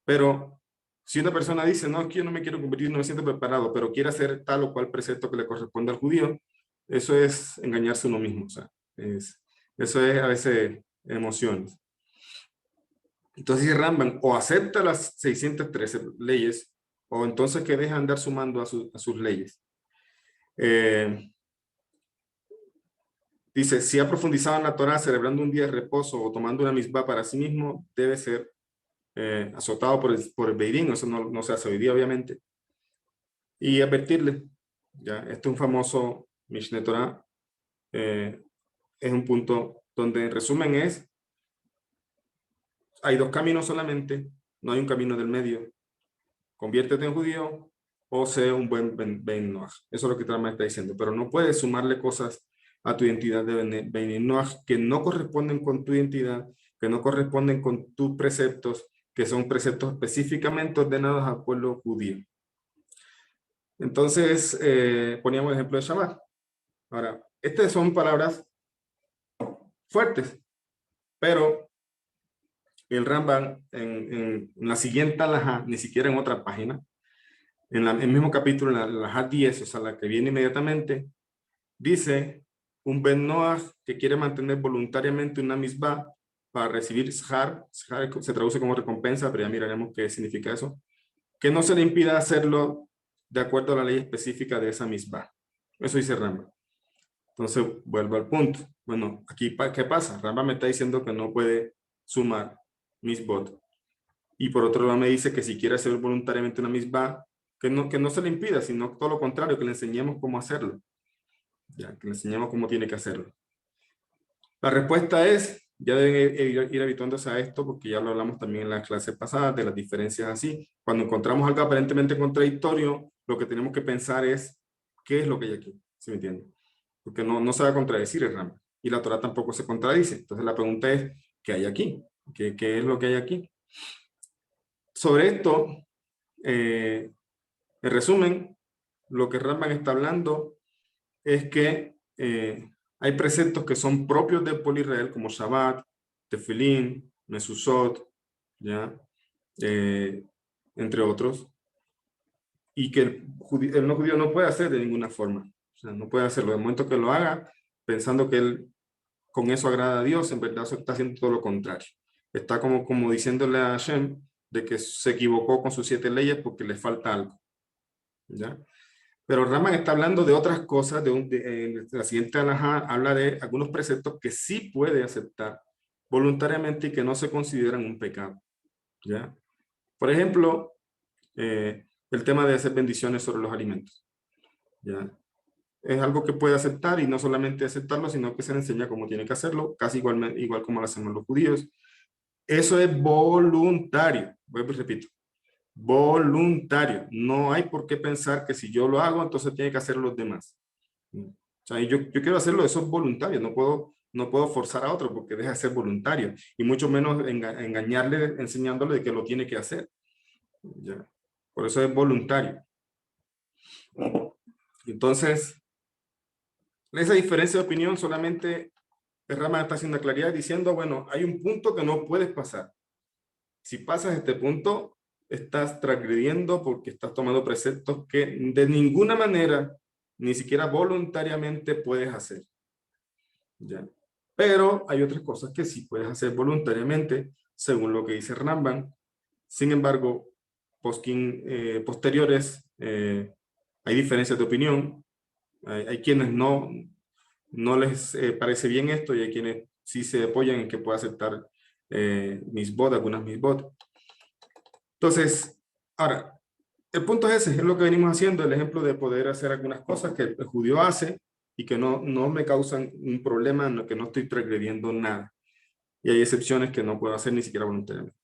Pero si una persona dice, no, es que yo no me quiero convertir, no me siento preparado, pero quiere hacer tal o cual precepto que le corresponde al judío, eso es engañarse a uno mismo. O sea, eso es a veces emociones. Entonces Rambam o acepta las 613 leyes o entonces que deja andar sumando a sus leyes. Dice, si ha profundizado en la Torah celebrando un día de reposo o tomando una misbah para sí mismo, debe ser azotado por el Beidín, eso no se hace hoy día obviamente. Y advertirle, ya, este es un famoso Mishneh Torah, es un punto donde en resumen hay 2 caminos solamente, no hay un camino del medio. Conviértete en judío o sé un buen Ben Noach. Eso es lo que Trama está diciendo, pero no puedes sumarle cosas a tu identidad de Ben Noach que no corresponden con tu identidad, que no corresponden con tus preceptos, que son preceptos específicamente ordenados al pueblo judío. Entonces, poníamos el ejemplo de Shabbat. Ahora, estas son palabras fuertes, pero el Rambam en la siguiente alajá, ni siquiera en otra página, en el mismo capítulo, en la alajá 10, o sea, la que viene inmediatamente, dice un Ben Noach que quiere mantener voluntariamente una misbah para recibir shar se traduce como recompensa, pero ya miraremos qué significa eso, que no se le impida hacerlo de acuerdo a la ley específica de esa misbah. Eso dice Rambam. Entonces, vuelvo al punto. Bueno, aquí, ¿qué pasa? Rambam me está diciendo que no puede sumar misbot. Y por otro lado me dice que si quiere hacer voluntariamente una misbah, que no se le impida, sino todo lo contrario, que le enseñemos cómo hacerlo. Ya, que le enseñemos cómo tiene que hacerlo. La respuesta es, ya deben ir habituándose a esto, porque ya lo hablamos también en la clase pasada, de las diferencias así. Cuando encontramos algo aparentemente contradictorio, lo que tenemos que pensar es, ¿qué es lo que hay aquí? ¿Sí me entienden? Porque no se va a contradecir el Rambam. Y la Torah tampoco se contradice. Entonces la pregunta es, ¿qué hay aquí? ¿Qué es lo que hay aquí? Sobre esto, en resumen, lo que Rambam está hablando es que hay preceptos que son propios del pueblo Israel, como Shabbat, Tefilín, Mesusot, ¿ya? Entre otros, y que el no judío no puede hacer de ninguna forma. O sea, no puede hacerlo. De momento que lo haga, pensando que él con eso agrada a Dios, en verdad eso está haciendo todo lo contrario. Está como diciéndole a Hashem de que se equivocó con sus 7 leyes porque le falta algo. ¿Ya? Pero Rambam está hablando de otras cosas, la siguiente alajá habla de algunos preceptos que sí puede aceptar voluntariamente y que no se consideran un pecado. ¿Ya? Por ejemplo, el tema de hacer bendiciones sobre los alimentos. ¿Ya? Es algo que puede aceptar y no solamente aceptarlo, sino que se le enseña cómo tiene que hacerlo, casi igual como lo hacemos los judíos. Eso es voluntario. Repito, voluntario. No hay por qué pensar que si yo lo hago, entonces tiene que hacerlo los demás. O sea, yo quiero hacerlo, eso es voluntario. No puedo forzar a otro porque deja de ser voluntario. Y mucho menos engañarle enseñándole de que lo tiene que hacer. ¿Ya? Por eso es voluntario. Entonces, esa diferencia de opinión solamente el Rama está haciendo claridad diciendo, bueno, hay un punto que no puedes pasar. Si pasas este punto, estás transgrediendo porque estás tomando preceptos que de ninguna manera, ni siquiera voluntariamente puedes hacer. ¿Ya? Pero hay otras cosas que sí puedes hacer voluntariamente, según lo que dice Rambam. Sin embargo, posteriores, hay diferencias de opinión. Hay quienes no les parece bien esto y hay quienes sí se apoyan en que pueda aceptar misbot, algunas misbot. Entonces, ahora, el punto es ese, es lo que venimos haciendo, el ejemplo de poder hacer algunas cosas que el judío hace y que no me causan un problema, en lo que no estoy transgrediendo nada. Y hay excepciones que no puedo hacer ni siquiera voluntariamente.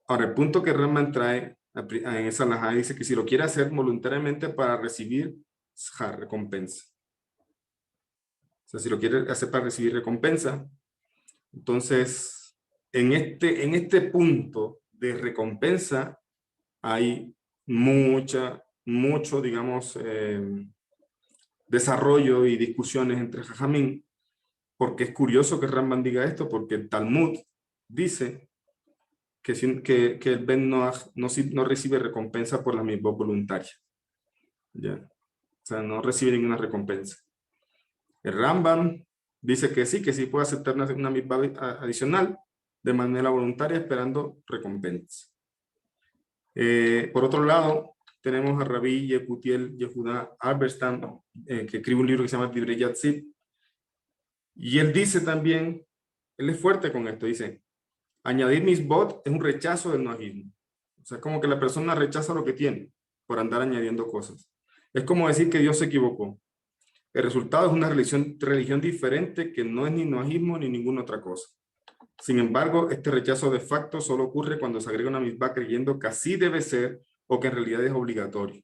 Ahora, el punto que Rambam trae en esa alajá dice que si lo quiere hacer voluntariamente para recibir recompensa. O sea, si lo quiere hacer para recibir recompensa, entonces, en este punto de recompensa hay mucho, digamos, desarrollo y discusiones entre Jajamín, porque es curioso que Rambam diga esto, porque el Talmud dice que el Ben Noach no recibe recompensa por la misma voluntaria. ¿Ya? O sea, no recibe ninguna recompensa. El Rambam dice que sí puede aceptar una mitzvah adicional de manera voluntaria esperando recompensa. Por otro lado, tenemos a Rabbi Yekutiel Yehuda Alberstam, que escribe un libro que se llama Divrei Yatzib, y él dice también, él es fuerte con esto, dice, añadir misbot es un rechazo del noajismo. O sea, como que la persona rechaza lo que tiene por andar añadiendo cosas. Es como decir que Dios se equivocó. El resultado es una religión diferente que no es ni noajismo ni ninguna otra cosa. Sin embargo, este rechazo de facto solo ocurre cuando se agrega una misbah creyendo que así debe ser o que en realidad es obligatorio.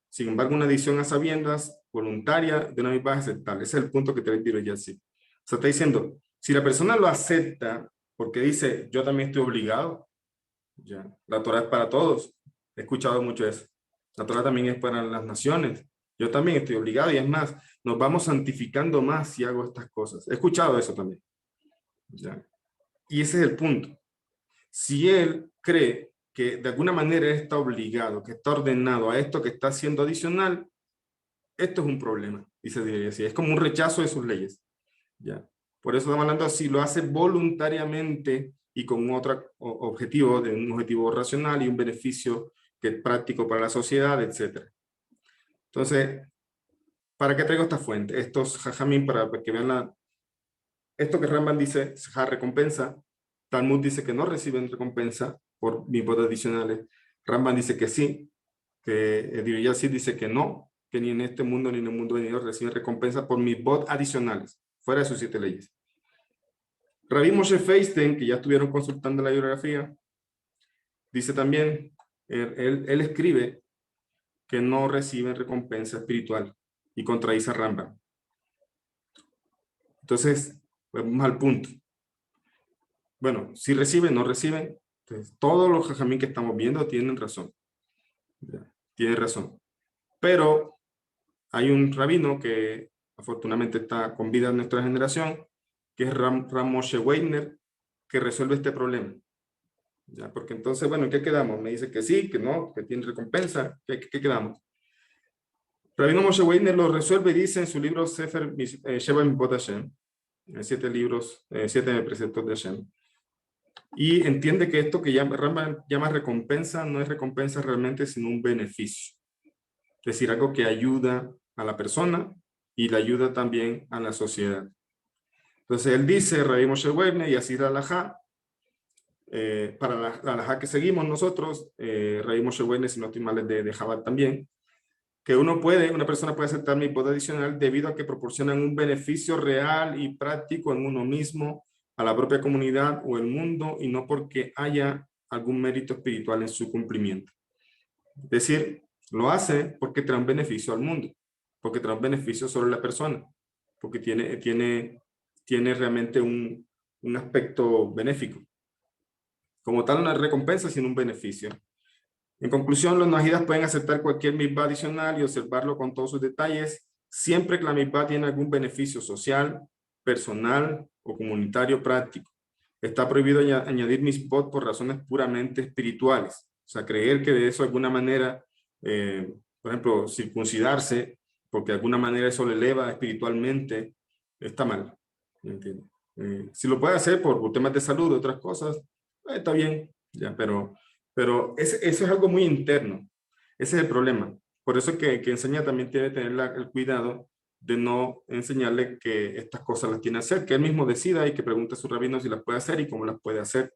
Sin embargo, una adición a sabiendas voluntaria de una misbah es aceptable. Ese es el punto que te digo ya así. O sea, está diciendo, si la persona lo acepta porque dice, yo también estoy obligado, ya, la Torah es para todos. He escuchado mucho eso. La Torah también es para las naciones. Yo también estoy obligado y es más, nos vamos santificando más si hago estas cosas. He escuchado eso también. ¿Ya? Y ese es el punto. Si él cree que de alguna manera él está obligado, que está ordenado a esto que está haciendo adicional, esto es un problema. Y se diría así, es como un rechazo de sus leyes. ¿Ya? Por eso estamos hablando, si lo hace voluntariamente y con otro objetivo, de un objetivo racional y un beneficio que es práctico para la sociedad, etc. Entonces, ¿para qué traigo esta fuente? Estos jajamín, para que vean esto que Rambam dice, recompensa. Talmud dice que no reciben recompensa por misbot adicionales. Rambam dice que sí, que Divrei Yatzib dice que no, que ni en este mundo ni en el mundo venidero reciben recompensa por misbot adicionales, fuera de sus 7 leyes. Rabbi Moshe Feinstein, que ya estuvieron consultando la bibliografía, dice también, él escribe que no reciben recompensa espiritual y contradice a Rambam. Entonces, vamos al punto. Bueno, si reciben, no reciben, entonces, todos los jajamín que estamos viendo tienen razón. Tienen razón. Pero hay un rabino que afortunadamente está con vida en nuestra generación, que es Ram Moshe Weiner, que resuelve este problema. ¿Ya? Porque entonces, bueno, ¿en qué quedamos? Me dice que sí, que no, que tiene recompensa. ¿Qué quedamos? Rabino Moshe Weiner lo resuelve y dice en su libro Sefer Sheva Mitzvot Hashem, 7 libros, 7 preceptos de Hashem, y entiende que esto que llama recompensa no es recompensa realmente, sino un beneficio. Es decir, algo que ayuda a la persona y le ayuda también a la sociedad. Entonces él dice, Rabbi Moshe Weiner, y así la halajá, para la halajá que seguimos nosotros, Rabbi Moshe Weiner, si no estoy mal, es de Chabad también, que una persona puede aceptar mitzvot adicional debido a que proporcionan un beneficio real y práctico en uno mismo, a la propia comunidad o el mundo, y no porque haya algún mérito espiritual en su cumplimiento. Es decir, lo hace porque trae un beneficio al mundo, porque trae un beneficio sobre la persona, porque tiene realmente un aspecto benéfico. Como tal, una recompensa, sino un beneficio. En conclusión, los najidas pueden aceptar cualquier mitzvah adicional y observarlo con todos sus detalles, siempre que la mitzvah tiene algún beneficio social, personal o comunitario práctico. Está prohibido añadir mitzvot por razones puramente espirituales. O sea, creer que de eso de alguna manera, por ejemplo, circuncidarse, porque de alguna manera eso le eleva espiritualmente, está mal. ¿Entiendes? Si lo puede hacer por temas de salud o otras cosas, está bien, ya, pero eso es algo muy interno. Ese es el problema. Por eso que enseña también tiene que tener el cuidado de no enseñarle que estas cosas las tiene que hacer, que él mismo decida y que pregunte a su rabino si las puede hacer y cómo las puede hacer.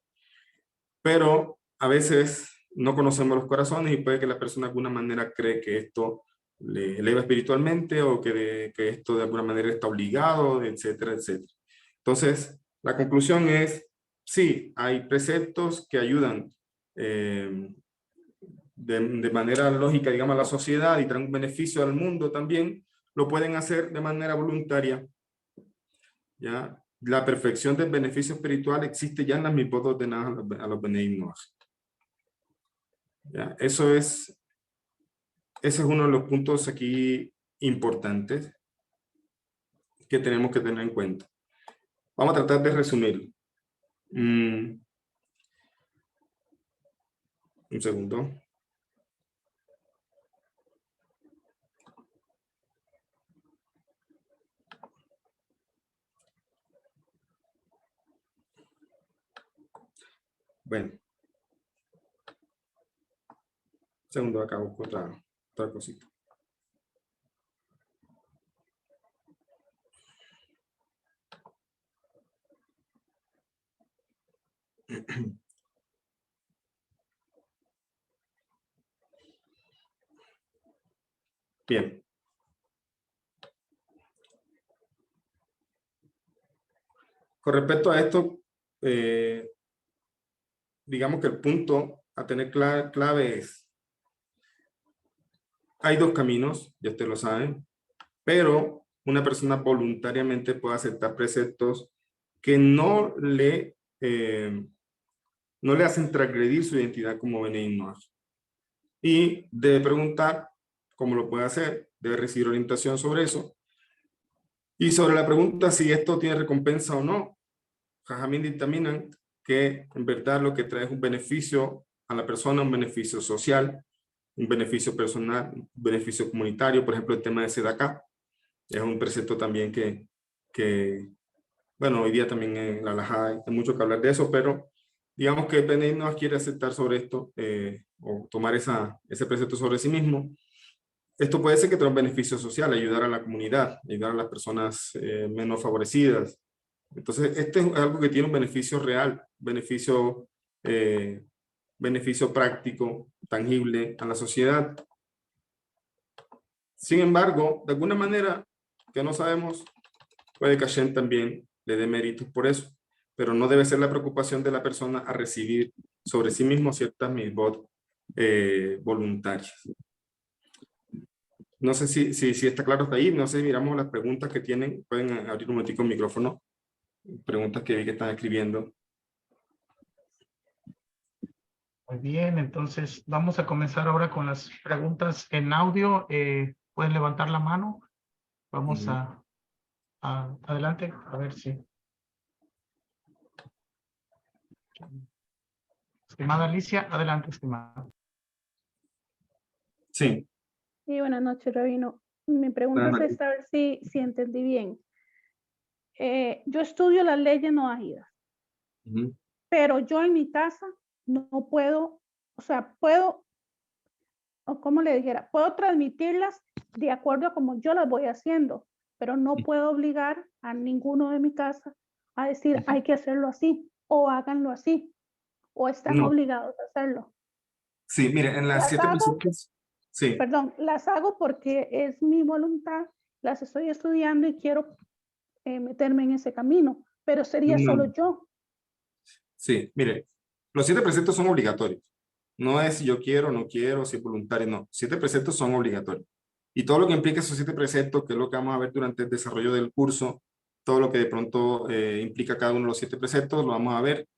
Pero a veces no conocemos los corazones y puede que la persona de alguna manera cree que esto le eleva espiritualmente o que esto de alguna manera está obligado, etcétera, etcétera. Entonces, la conclusión es, sí, hay preceptos que ayudan de manera lógica, digamos, a la sociedad y traen un beneficio al mundo también, lo pueden hacer de manera voluntaria. ¿Ya? La perfección del beneficio espiritual existe ya en las mitzvot ordenadas a los Bnei Noach. ¿Ya? Ese es uno de los puntos aquí importantes que tenemos que tener en cuenta. Vamos a tratar de resumirlo. Un segundo. Bueno. Segundo, acá busco otra cosita. Bien. Con respecto a esto, digamos que el punto a tener clave es, hay dos caminos, ya ustedes lo saben, pero una persona voluntariamente puede aceptar preceptos que no le hacen transgredir su identidad como Bnei Noach. Y debe preguntar cómo lo puede hacer, debe recibir orientación sobre eso. Y sobre la pregunta si esto tiene recompensa o no, Jajamín dictaminan que en verdad lo que trae es un beneficio a la persona, un beneficio social, un beneficio personal, un beneficio comunitario. Por ejemplo, el tema de Sedaká es un precepto también que bueno, hoy día también en la halajá hay mucho que hablar de eso, pero digamos que Bnei Noach quiere aceptar sobre esto o tomar ese precepto sobre sí mismo. Esto puede ser que tenga un beneficio social, ayudar a la comunidad, ayudar a las personas menos favorecidas. Entonces, este es algo que tiene un beneficio real, beneficio práctico, tangible a la sociedad. Sin embargo, de alguna manera que no sabemos, puede que Hashem también le dé méritos por eso, pero no debe ser la preocupación de la persona a recibir sobre sí mismo ciertas mitzvot voluntarias. No sé si está claro hasta ahí, no sé, miramos las preguntas que tienen, pueden abrir un momentico el micrófono, preguntas que vi que están escribiendo. Muy bien, entonces vamos a comenzar ahora con las preguntas en audio. Pueden levantar la mano. Vamos a adelante, a ver si. Estimada Alicia, adelante, estimada. Sí. Sí, buenas noches, Rabino. Mi pregunta Ajá. es esta, a ver si entendí bien. Yo estudio las leyes noahidas, Ujú. pero yo en mi casa no puedo, o sea, puedo, o como le dijera, puedo transmitirlas de acuerdo a como yo las voy haciendo, pero no puedo obligar a ninguno de mi casa a decir hay que hacerlo así o háganlo así o están No, obligados a hacerlo. sí, mire, en las Las 7 hago, preceptos, sí, perdón, las hago porque es mi voluntad, las estoy estudiando y quiero meterme en ese camino, pero sería no, solo yo. sí, mire, los 7 preceptos son obligatorios. No es si yo quiero, no quiero, si es voluntario, no. 7 preceptos son obligatorios. Y todo lo que implica esos 7 preceptos, que es lo que vamos a ver durante el desarrollo del curso, todo lo que de pronto implica cada uno de los 7 preceptos, lo vamos a ver.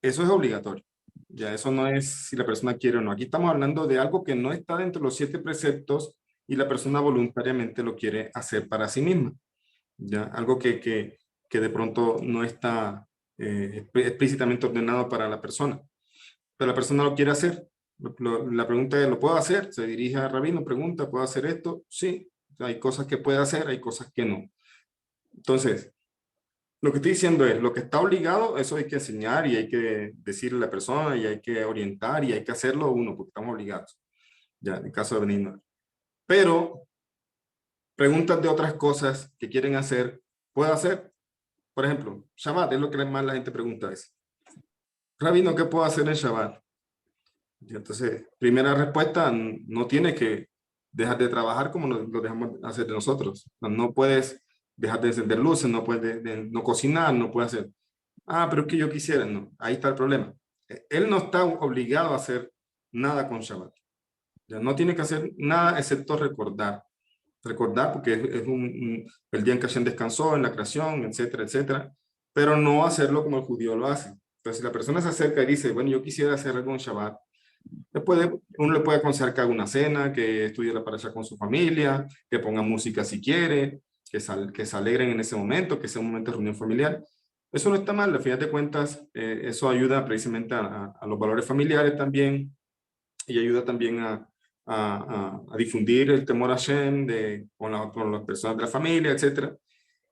Eso es obligatorio. Ya, eso no es si la persona quiere o no. Aquí estamos hablando de algo que no está dentro de los 7 preceptos y la persona voluntariamente lo quiere hacer para sí misma. Ya, algo que de pronto no está explícitamente ordenado para la persona, pero la persona lo quiere hacer. La pregunta es, ¿lo puedo hacer? Se dirige a Rabino, pregunta, ¿puedo hacer esto? Sí, hay cosas que puede hacer, hay cosas que no. Entonces, lo que estoy diciendo es, lo que está obligado, eso hay que enseñar y hay que decirle a la persona y hay que orientar y hay que hacerlo uno, porque estamos obligados, ya, en el caso de venir. Pero, preguntas de otras cosas que quieren hacer, ¿puedo hacer? Por ejemplo, Shabbat, es lo que más la gente pregunta es, Rabino, ¿qué puedo hacer en Shabbat? Y entonces, primera respuesta, no tienes que dejar de trabajar como lo dejamos hacer de nosotros. No puedes dejar de encender luces, no puedes no cocinar, no puedes hacer. Ah, pero es que yo quisiera, no. Ahí está el problema. Él no está obligado a hacer nada con Shabbat. Ya no tiene que hacer nada excepto recordar. Recordar porque es el día en que Hashem descansó, en la creación, etcétera, etcétera. Pero no hacerlo como el judío lo hace. Entonces, si la persona se acerca y dice, bueno, yo quisiera hacer algo en Shabbat, uno le puede aconsejar que haga una cena, que estudie la parasha con su familia, que ponga música si quiere, que se alegren en ese momento, que sea un momento de reunión familiar. Eso no está mal, al final de cuentas, eso ayuda precisamente a los valores familiares también y ayuda también a difundir el temor a Hashem con las personas de la familia, etc.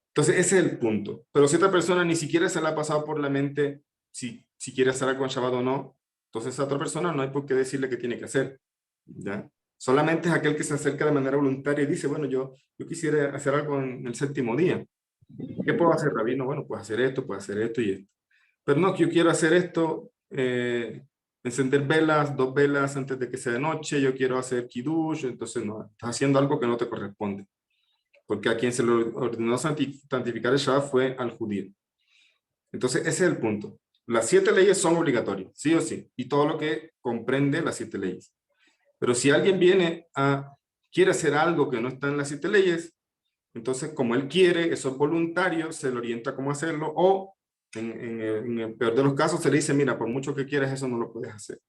Entonces, ese es el punto. Pero si esta persona ni siquiera se le ha pasado por la mente si quiere hacer algo en Shabbat o no, entonces a otra persona no hay por qué decirle qué tiene que hacer. ¿Ya? Solamente es aquel que se acerca de manera voluntaria y dice, bueno, yo quisiera hacer algo en el séptimo día. ¿Qué puedo hacer, Rabino? Bueno, puedo hacer esto y esto. Pero no, que yo quiero hacer esto, encender velas, 2 velas antes de que sea de noche, yo quiero hacer kiddush, entonces no, estás haciendo algo que no te corresponde. Porque a quien se le ordenó santificar el Shabbat fue al judío. Entonces, ese es el punto. Las 7 leyes son obligatorias, sí o sí, y todo lo que comprende las 7 leyes. Pero si alguien quiere hacer algo que no está en las 7 leyes, entonces como él quiere, eso es voluntario, se le orienta cómo hacerlo, o en el peor de los casos se le dice, mira, por mucho que quieras, eso no lo puedes hacer.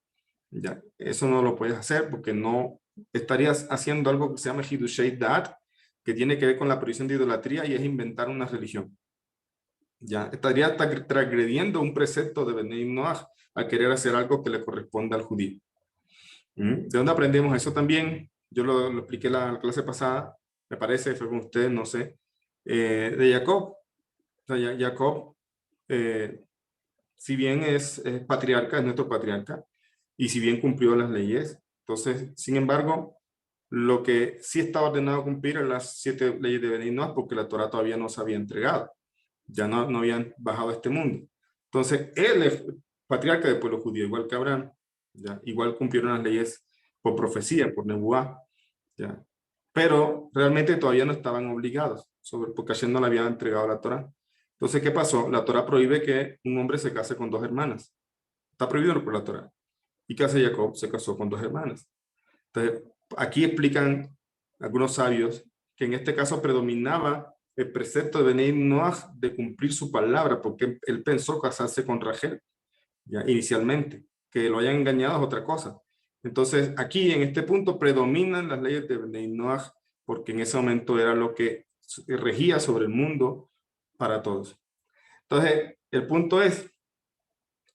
Ya, eso no lo puedes hacer porque no estarías haciendo algo que se llama Hidushei Da'at, que tiene que ver con la prohibición de idolatría y es inventar una religión. Ya, estaría transgrediendo un precepto de Bnei Noach al querer hacer algo que le corresponde al judío. ¿De dónde aprendemos eso también? Yo lo expliqué la clase pasada, me parece, fue con ustedes, no sé, de Jacob. O sea, Jacob, si bien es patriarca, es nuestro patriarca, y si bien cumplió las leyes, entonces, sin embargo, lo que sí estaba ordenado cumplir eran las 7 leyes de Bnei Noach porque la Torah todavía no se había entregado, ya no habían bajado a este mundo. Entonces, él es patriarca del pueblo judío, igual que Abraham, ¿ya? Igual cumplieron las leyes por profecía, por Nebuá, ¿ya? Pero realmente todavía no estaban obligados, porque Hashem no le había entregado la Torah. Entonces, ¿qué pasó? La Torah prohíbe que un hombre se case con 2 hermanas. Está prohibido por la Torah. ¿Y qué hace Jacob? Se casó con 2 hermanas. Entonces, aquí explican algunos sabios que en este caso predominaba el precepto de Bnei Noach de cumplir su palabra, porque él pensó casarse con Rachel, ya inicialmente. Que lo hayan engañado es otra cosa. Entonces, aquí en este punto predominan las leyes de Bnei Noach, porque en ese momento era lo que regía sobre el mundo para todos. Entonces, el punto es,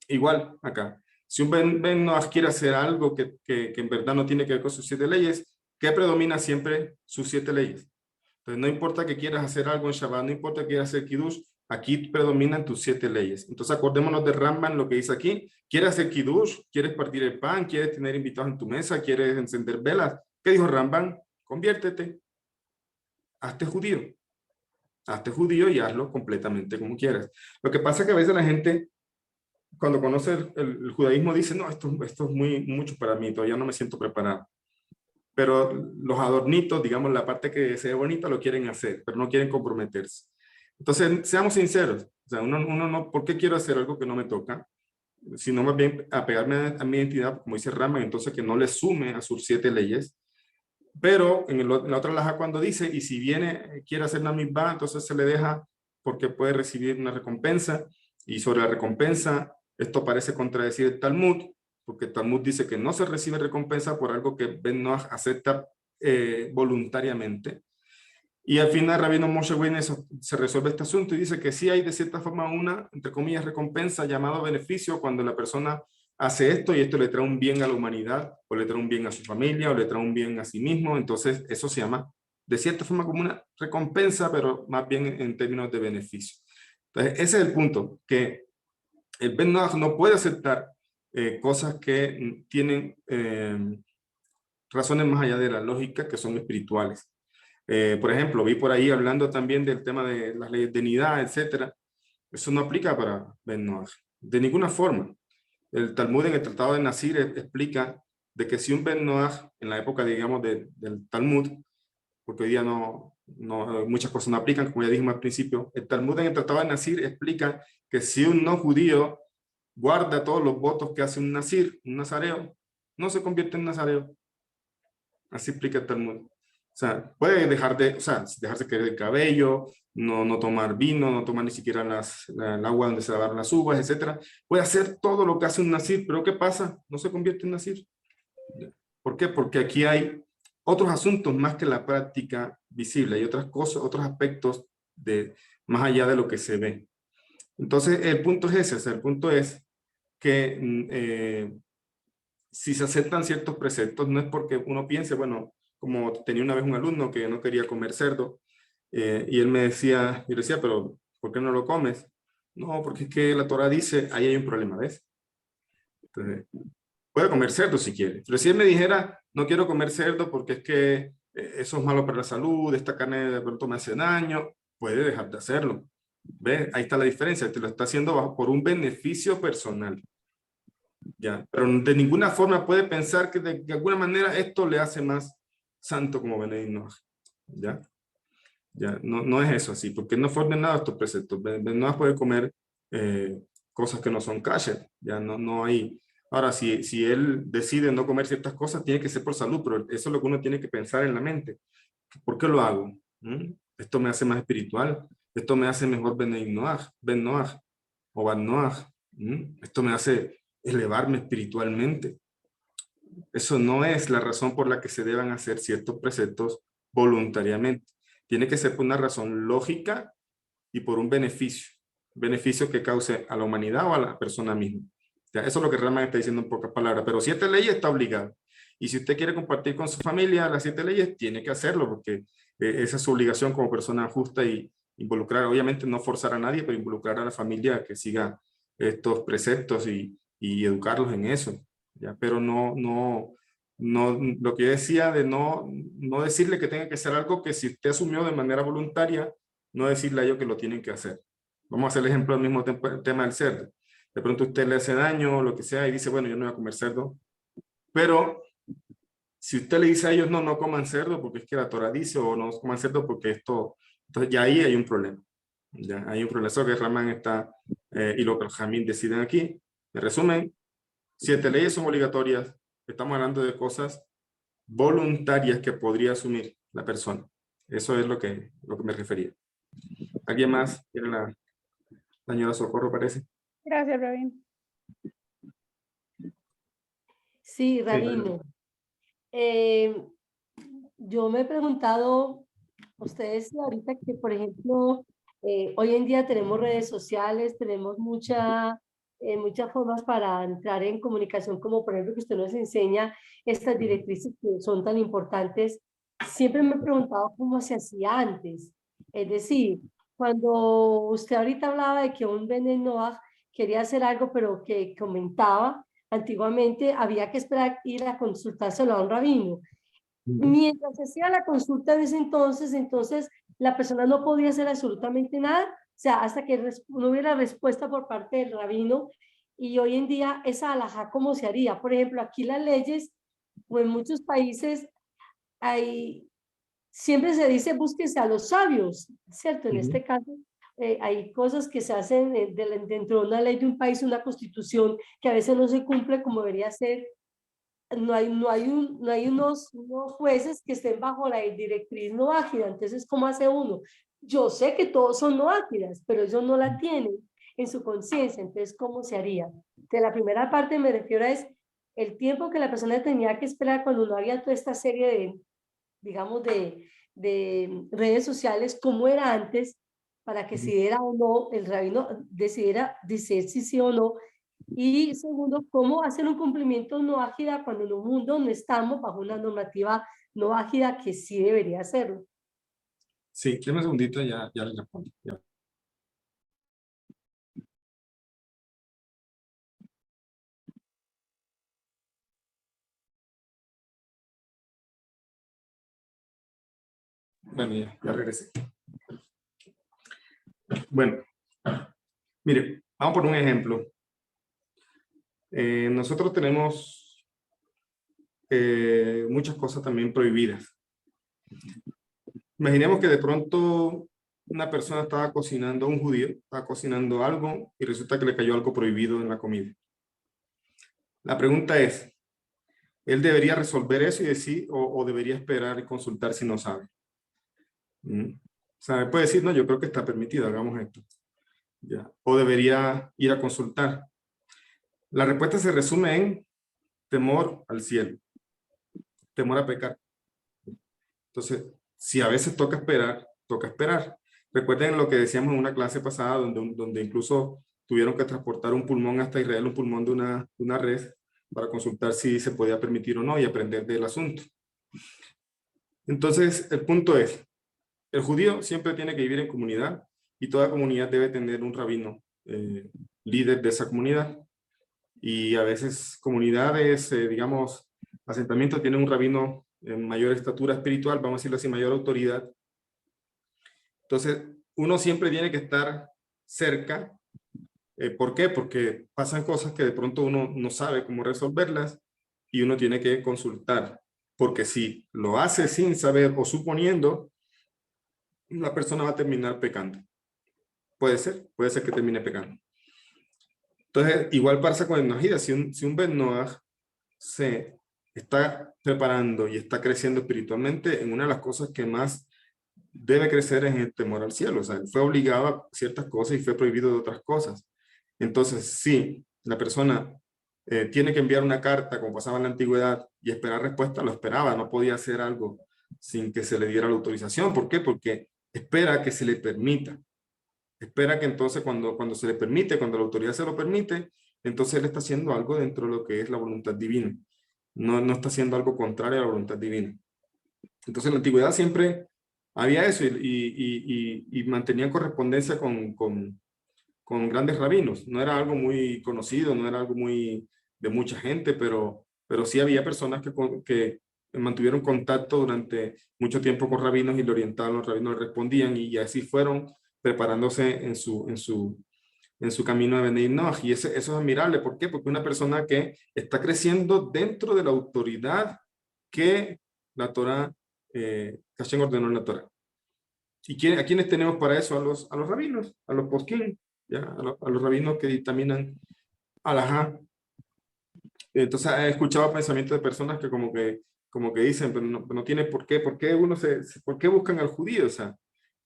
igual acá, si un Ben Noach quiere hacer algo que en verdad no tiene que ver con sus 7 leyes, ¿qué predomina siempre sus 7 leyes? Entonces, no importa que quieras hacer algo en Shabbat, no importa que quieras hacer Kiddush, aquí predominan tus 7 leyes. Entonces, acordémonos de Rambam, lo que dice aquí. ¿Quieres hacer Kiddush? ¿Quieres partir el pan? ¿Quieres tener invitados en tu mesa? ¿Quieres encender velas? ¿Qué dijo Rambam? Conviértete. Hazte judío. Hazte judío y hazlo completamente como quieras. Lo que pasa es que a veces la gente, cuando conoce el judaísmo, dice, no, esto es mucho para mí, todavía no me siento preparado. Pero los adornitos, digamos, la parte que se ve bonita, lo quieren hacer, pero no quieren comprometerse. Entonces, seamos sinceros. O sea, uno no, ¿por qué quiero hacer algo que no me toca? Sino más bien apegarme a mi identidad, como dice Rambam, entonces que no le sume a sus 7 leyes. Pero en la otra laja cuando dice, y si viene, quiere hacer una mitzvah, entonces se le deja porque puede recibir una recompensa. Y sobre la recompensa, esto parece contradecir el Talmud, porque el Talmud dice que no se recibe recompensa por algo que Ben Noach acepta voluntariamente. Y al final Rabino Moshe Wein se resuelve este asunto y dice que sí hay de cierta forma una, entre comillas, recompensa llamado beneficio cuando la persona hace esto y esto le trae un bien a la humanidad, o le trae un bien a su familia, o le trae un bien a sí mismo. Entonces eso se llama de cierta forma como una recompensa, pero más bien en términos de beneficio. Entonces ese es el punto, que el Ben Noach no puede aceptar cosas que tienen razones más allá de la lógica, que son espirituales. Por ejemplo, vi por ahí hablando también del tema de las leyes de nidad, etcétera. Eso no aplica para Ben Noach, de ninguna forma. El Talmud en el Tratado de Nazir explica de que si un Ben Noach, en la época, digamos, del Talmud, porque hoy día muchas cosas no aplican, como ya dijimos al principio, el Talmud en el Tratado de Nazir explica que si un no judío guarda todos los votos que hace un nazir, un nazareo, no se convierte en nazareo. Así explica el Talmud. O sea, puede dejarse caer el cabello, no tomar vino, no tomar ni siquiera el agua donde se lavaron las uvas, etcétera. Puede hacer todo lo que hace un nazir, pero ¿qué pasa? No se convierte en nazir. ¿Por qué? Porque aquí hay otros asuntos más que la práctica visible. Hay otras cosas, otros aspectos más allá de lo que se ve. Entonces, el punto es ese. O sea, el punto es que si se aceptan ciertos preceptos, no es porque uno piense, bueno, como tenía una vez un alumno que no quería comer cerdo, y él me decía, yo le decía, pero ¿por qué no lo comes? No, porque es que la Torah dice, ahí hay un problema, ¿ves? Entonces, puede comer cerdo si quiere, pero si él me dijera, no quiero comer cerdo porque es que eso es malo para la salud, esta carne de pronto me hace daño, puede dejar de hacerlo. ¿Ves? Ahí está la diferencia, te lo está haciendo por un beneficio personal. Ya, pero de ninguna forma puede pensar que de alguna manera esto le hace más santo como Benedict Noach. ¿Ya? Ya, no es eso así, porque no fue ordenado estos preceptos. Ben Noach puede comer cosas que no son kosher, ya no hay. Ahora, si él decide no comer ciertas cosas, tiene que ser por salud, pero eso es lo que uno tiene que pensar en la mente. ¿Por qué lo hago? Esto me hace más espiritual, esto me hace mejor Ben Noach o Ban Noach. Esto me hace elevarme espiritualmente. Eso no es la razón por la que se deban hacer ciertos preceptos voluntariamente. Tiene que ser por una razón lógica y por un beneficio que cause a la humanidad o a la persona misma. Ya, eso es lo que Rambam está diciendo en pocas palabras, pero 7 leyes está obligado. Y si usted quiere compartir con su familia las 7 leyes, tiene que hacerlo, porque esa es su obligación como persona justa y involucrar, obviamente no forzar a nadie, pero involucrar a la familia a que siga estos preceptos y educarlos en eso. ¿Ya? Pero lo que yo decía de no decirle que tenga que hacer algo que si usted asumió de manera voluntaria, no decirle a ellos que lo tienen que hacer. Vamos a hacer el ejemplo del mismo tema del cerdo. De pronto usted le hace daño o lo que sea y dice, bueno, yo no voy a comer cerdo. Pero si usted le dice a ellos, no coman cerdo porque es que la Torah dice, o no coman cerdo porque esto, entonces ya ahí hay un problema. Ya hay un problema. Eso que Rambam está, y lo que los Jamín deciden aquí. En resumen, 7 leyes son obligatorias. Estamos hablando de cosas voluntarias que podría asumir la persona. Eso es lo que me refería. ¿Alguien más? ¿Quiere la señora Socorro, parece? Gracias, Rabín. Sí, Rabino. Yo me he preguntado, ustedes ahorita que, por ejemplo, hoy en día tenemos redes sociales, tenemos muchas formas para entrar en comunicación, como por ejemplo que usted nos enseña estas directrices que son tan importantes. siempre me he preguntado cómo se hacía antes. Es decir, cuando usted ahorita hablaba de que un Ben Noah quería hacer algo, pero que comentaba, antiguamente había que esperar ir a consultárselo a un rabino. Mientras se hacía la consulta de ese entonces la persona no podía hacer absolutamente nada, o sea, hasta que no hubiera respuesta por parte del rabino. Y hoy en día esa alajá, ¿cómo se haría? Por ejemplo, aquí las leyes, o en muchos países, hay, siempre se dice búsquese a los sabios, ¿cierto? En este caso, hay cosas que se hacen dentro de una ley de un país, una constitución, que a veces no se cumple como debería ser. No hay unos jueces que estén bajo la directriz no ágida. Entonces, ¿cómo hace uno? Yo sé que todos son no ágidas, pero ellos no la tienen en su conciencia. Entonces, ¿cómo se haría? De la primera parte me refiero a es el tiempo que la persona tenía que esperar cuando no había toda esta serie de, digamos, de redes sociales como era antes, para que si era o no, el rabino decidiera decir si sí o no. Y segundo, cómo hacer un cumplimiento no ágida cuando en un mundo no estamos bajo una normativa no ágida que sí debería hacerlo. Sí, déjame un segundito, ya le respondo. Ya. Bueno, ya regresé. Bueno, mire, vamos por un ejemplo. Nosotros tenemos muchas cosas también prohibidas. Imaginemos que de pronto una persona estaba cocinando, un judío, estaba cocinando algo y resulta que le cayó algo prohibido en la comida. La pregunta es, ¿él debería resolver eso y decir, o debería esperar y consultar si no sabe? O sea, puede decir, no, yo creo que está permitido, hagamos esto. ¿Ya? O debería ir a consultar. La respuesta se resume en temor al cielo, temor a pecar. Entonces, si a veces toca esperar, toca esperar. Recuerden lo que decíamos en una clase pasada, donde incluso tuvieron que transportar un pulmón hasta Israel, un pulmón de una res, para consultar si se podía permitir o no y aprender del asunto. Entonces, el punto es, el judío siempre tiene que vivir en comunidad y toda comunidad debe tener un rabino líder de esa comunidad. Y a veces comunidades, digamos, asentamientos tienen un rabino en mayor estatura espiritual, vamos a decirlo así, mayor autoridad. Entonces, uno siempre tiene que estar cerca. ¿Por qué? Porque pasan cosas que de pronto uno no sabe cómo resolverlas y uno tiene que consultar. Porque si lo hace sin saber o suponiendo, la persona va a terminar pecando. Puede ser que termine pecando. Entonces, igual pasa con el Noahida. Si un Ben Noah se está preparando y está creciendo espiritualmente, en una de las cosas que más debe crecer es el temor al cielo. O sea, él fue obligado a ciertas cosas y fue prohibido de otras cosas. Entonces, si la persona tiene que enviar una carta, como pasaba en la antigüedad, y esperar respuesta, lo esperaba. No podía hacer algo sin que se le diera la autorización. ¿Por qué? Porque espera que se le permita. Espera que entonces cuando se le permite, cuando la autoridad se lo permite, entonces él está haciendo algo dentro de lo que es la voluntad divina. No está haciendo algo contrario a la voluntad divina. Entonces en la antigüedad siempre había eso y mantenían correspondencia con grandes rabinos. No era algo muy conocido, no era algo muy de mucha gente, pero sí había personas que mantuvieron contacto durante mucho tiempo con rabinos y le orientaban, los rabinos le respondían y así fueron preparándose en su camino de Benei Noach. Y eso es admirable. ¿Por qué? Porque una persona que está creciendo dentro de la autoridad que la Torah, Hashem ordenó en la Torah. ¿Y a quiénes tenemos para eso? A los rabinos, a los poskim, ¿ya? A los rabinos que dictaminan alajá. Entonces he escuchado pensamientos de personas que como que dicen, pero no tiene por qué ¿por qué buscan al judío? O sea,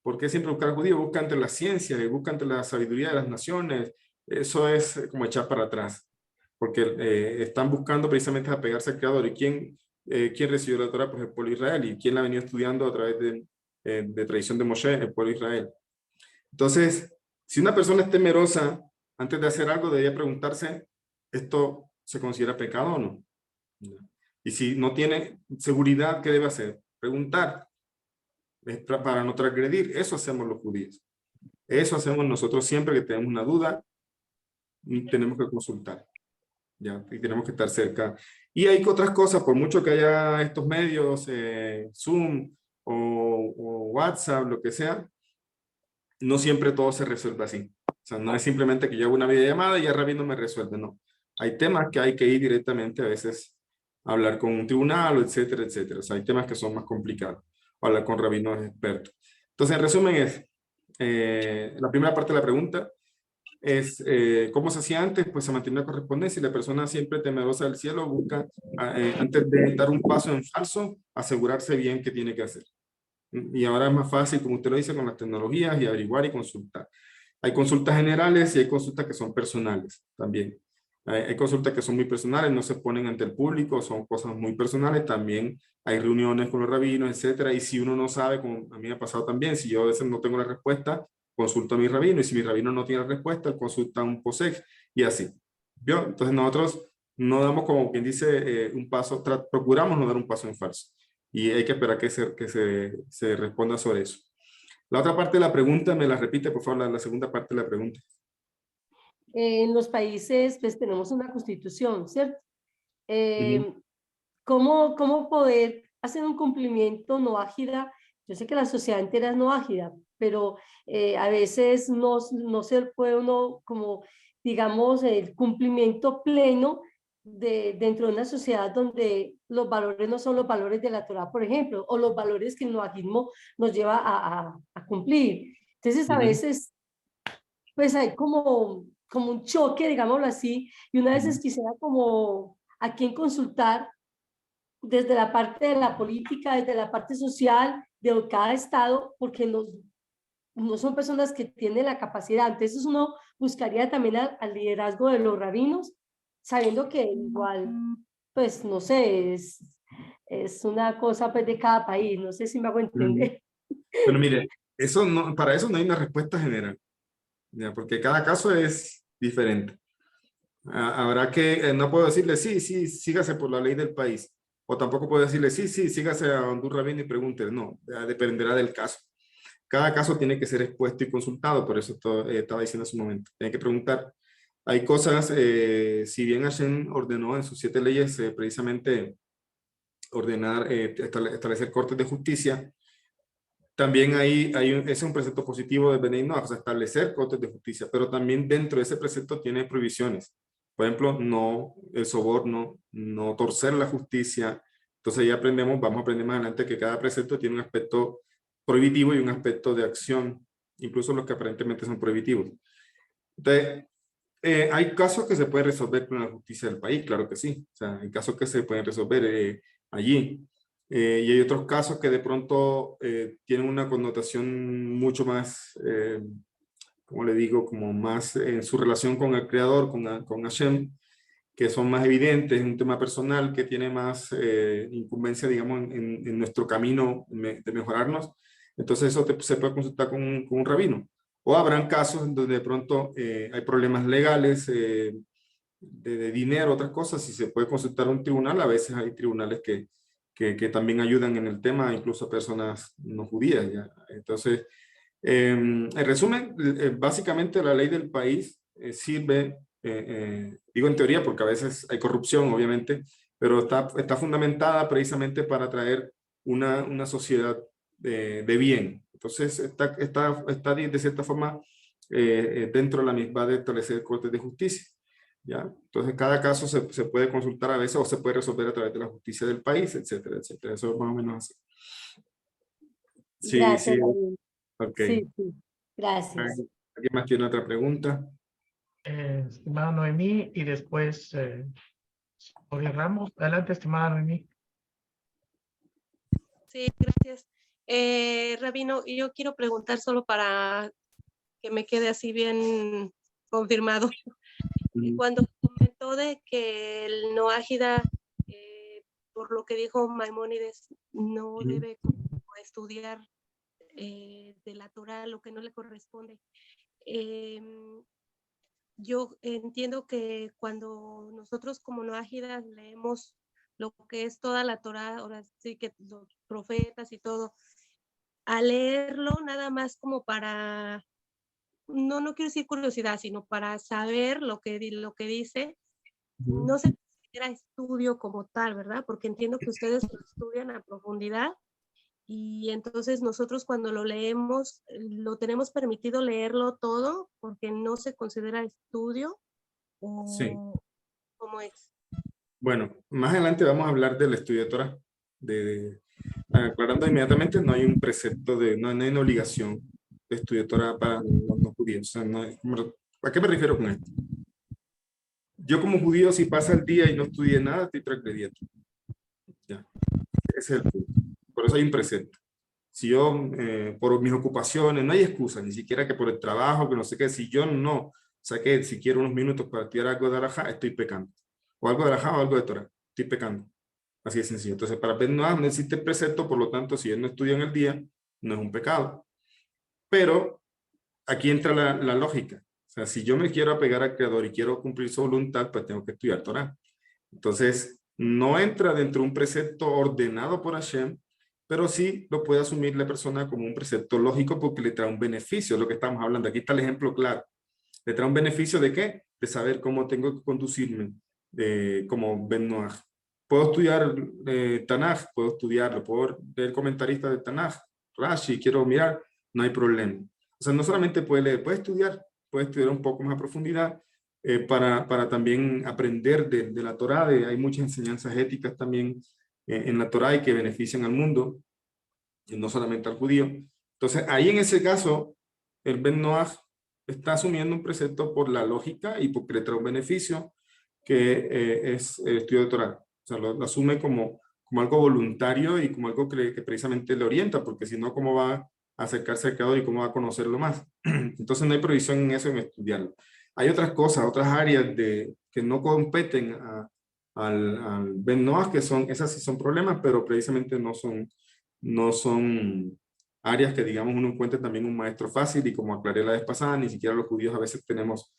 ¿por qué siempre buscar al judío? Buscan entre la ciencia, buscan entre la sabiduría de las naciones. Eso es como echar para atrás, porque están buscando precisamente apegarse al Creador. ¿Y quién recibió la Torah? Pues el pueblo de Israel. ¿Y quién la ha venido estudiando a través de tradición de Moshe? El pueblo de Israel. Entonces, si una persona es temerosa, antes de hacer algo debería preguntarse, ¿esto se considera pecado o no? Y si no tiene seguridad, ¿qué debe hacer? preguntar, para no transgredir. Eso hacemos los judíos. Eso hacemos nosotros siempre que tenemos una duda, tenemos que consultar. ¿Ya? Y tenemos que estar cerca. Y hay otras cosas, por mucho que haya estos medios, Zoom o WhatsApp, lo que sea, no siempre todo se resuelve así. O sea, no es simplemente que yo hago una videollamada y ya Rabino me resuelve, no. Hay temas que hay que ir directamente a veces a hablar con un tribunal, etcétera, etcétera. O sea, hay temas que son más complicados. O hablar con rabinos expertos. Entonces, en resumen es, la primera parte de la pregunta es, ¿cómo se hacía antes? Pues se mantiene la correspondencia y la persona siempre temerosa del cielo busca, antes de dar un paso en falso, asegurarse bien qué tiene que hacer. Y ahora es más fácil, como usted lo dice, con las tecnologías y averiguar y consultar. Hay consultas generales y hay consultas que son personales también. Hay consultas que son muy personales, no se ponen ante el público, son cosas muy personales. También hay reuniones con los rabinos, etcétera. Y si uno no sabe, como a mí me ha pasado también, si yo a veces no tengo la respuesta, consulto a mi rabino. Y si mi rabino no tiene la respuesta, él consulta a un posej y así. ¿Vio? Entonces nosotros no damos, como quien dice, un paso, procuramos no dar un paso en falso. Y hay que esperar que se responda sobre eso. La otra parte de la pregunta, me la repite, por favor, la segunda parte de la pregunta. En los países, pues tenemos una constitución, ¿cierto? ¿Cómo poder hacer un cumplimiento no ágida? Yo sé que la sociedad entera es no ágida, pero a veces no se puede uno como, digamos, el cumplimiento pleno dentro de una sociedad donde los valores no son los valores de la Torá, por ejemplo, o los valores que el noajismo nos lleva a cumplir. Entonces, a veces, pues hay como un choque, digámoslo así, y una vez quisiera como a quién consultar desde la parte de la política, desde la parte social de cada estado, porque no son personas que tienen la capacidad. Entonces uno buscaría también al liderazgo de los rabinos, sabiendo que igual, pues no sé, es una cosa pues de cada país, no sé si me hago entender. Pero mire, eso no, para eso no hay una respuesta general, ¿ya? Porque cada caso es diferente. Habrá que, no puedo decirle, sí, sí, sígase por la ley del país. O tampoco puedo decirle, sí, sí, sígase a donde un rabino y pregunte. No, ya dependerá del caso. Cada caso tiene que ser expuesto y consultado, por eso estaba diciendo hace un momento. Tiene que preguntar. Hay cosas, si bien Hashem ordenó en sus 7 leyes precisamente ordenar, establecer cortes de justicia, también ese es un precepto positivo de Benay Noach, o sea, establecer cortes de justicia, pero también dentro de ese precepto tiene prohibiciones. Por ejemplo, no el soborno, no torcer la justicia. Entonces ya aprendemos, vamos a aprender más adelante que cada precepto tiene un aspecto prohibitivo y un aspecto de acción, incluso los que aparentemente son prohibitivos. Entonces, hay casos que se pueden resolver con la justicia del país, claro que sí. O sea, hay casos que se pueden resolver allí. Y hay otros casos que de pronto tienen una connotación mucho más, como le digo, como más en su relación con el Creador, con Hashem, que son más evidentes, es un tema personal que tiene más incumbencia, digamos, en nuestro camino de mejorarnos. Entonces eso se puede consultar con un rabino. O habrán casos en donde de pronto hay problemas legales, de dinero, otras cosas, y se puede consultar a un tribunal. A veces hay tribunales que también ayudan en el tema, incluso a personas no judías, ¿ya? Entonces, en resumen, básicamente la ley del país sirve, digo en teoría porque a veces hay corrupción, obviamente, pero está fundamentada precisamente para traer una sociedad de bien. Entonces, está de cierta forma dentro de la misma de establecer cortes de justicia. ¿Ya? Entonces, cada caso se puede consultar a veces o se puede resolver a través de la justicia del país, etcétera, etcétera. Eso es más o menos así. Sí, Gracias, sí, David. ok. Sí, sí, gracias. ¿Alguien más tiene otra pregunta? Estimada Noemí, y después Jorge Ramos. Adelante, estimada Noemí. Sí, gracias. Rabino, yo quiero preguntar solo para que me quede así bien confirmado. Cuando comentó de que el no ágida, por lo que dijo Maimónides, no debe estudiar de la Torah lo que no le corresponde. Yo entiendo que cuando nosotros como no ágidas leemos lo que es toda la Torá, ahora sí que los profetas y todo, a leerlo nada más como para, no quiero decir curiosidad, sino para saber lo que dice, no se considera estudio como tal, ¿verdad? Porque entiendo que ustedes lo estudian a profundidad y entonces nosotros cuando lo leemos, lo tenemos permitido leerlo todo porque no se considera estudio Sí. o cómo es. Bueno, más adelante vamos a hablar del estudio de Torah. Aclarando inmediatamente, no hay un precepto, no hay una obligación de estudio de Torah para los no judíos. O sea, ¿a qué me refiero con esto? Yo como judío, si pasa el día y no estudié nada, estoy transgrediendo. Ya. Ese es el punto. Por eso hay un precepto. Si yo, por mis ocupaciones, no hay excusa, ni siquiera que por el trabajo, que no sé qué, si yo no saqué siquiera unos minutos para estudiar algo de alajá, estoy pecando. O algo de alajá o algo de Torah, estoy pecando. Así de sencillo. Entonces, para Ben Noach no existe precepto, por lo tanto, si él no estudia en el día, no es un pecado. Pero aquí entra la lógica. O sea, si yo me quiero apegar al Creador y quiero cumplir su voluntad, pues tengo que estudiar Torah. Entonces, no entra dentro de un precepto ordenado por Hashem, pero sí lo puede asumir la persona como un precepto lógico porque le trae un beneficio, es lo que estamos hablando. Aquí está el ejemplo claro. ¿Le trae un beneficio de qué? De saber cómo tengo que conducirme como Ben Noach. Puedo estudiar Tanaj, puedo estudiarlo, puedo leer comentarista de Tanaj, Rashi, quiero mirar, no hay problema. O sea, no solamente puede leer, puede estudiar un poco más a profundidad para también aprender de la Torá. Hay muchas enseñanzas éticas también en la Torá y que benefician al mundo, y no solamente al judío. Entonces, ahí en ese caso, el Ben Noach está asumiendo un precepto por la lógica y porque le trae un beneficio que es el estudio de Torah. O sea, lo asume como algo voluntario y como algo que precisamente le orienta, porque si no, ¿cómo va a acercarse al Creador y cómo va a conocerlo más? Entonces no hay prohibición en eso, en estudiarlo. Hay otras cosas, otras áreas que no competen al Ben Noach, que esas sí son problemas, pero precisamente no son áreas que, digamos, uno encuentre también un maestro fácil, y como aclaré la vez pasada, ni siquiera los judíos a veces tenemos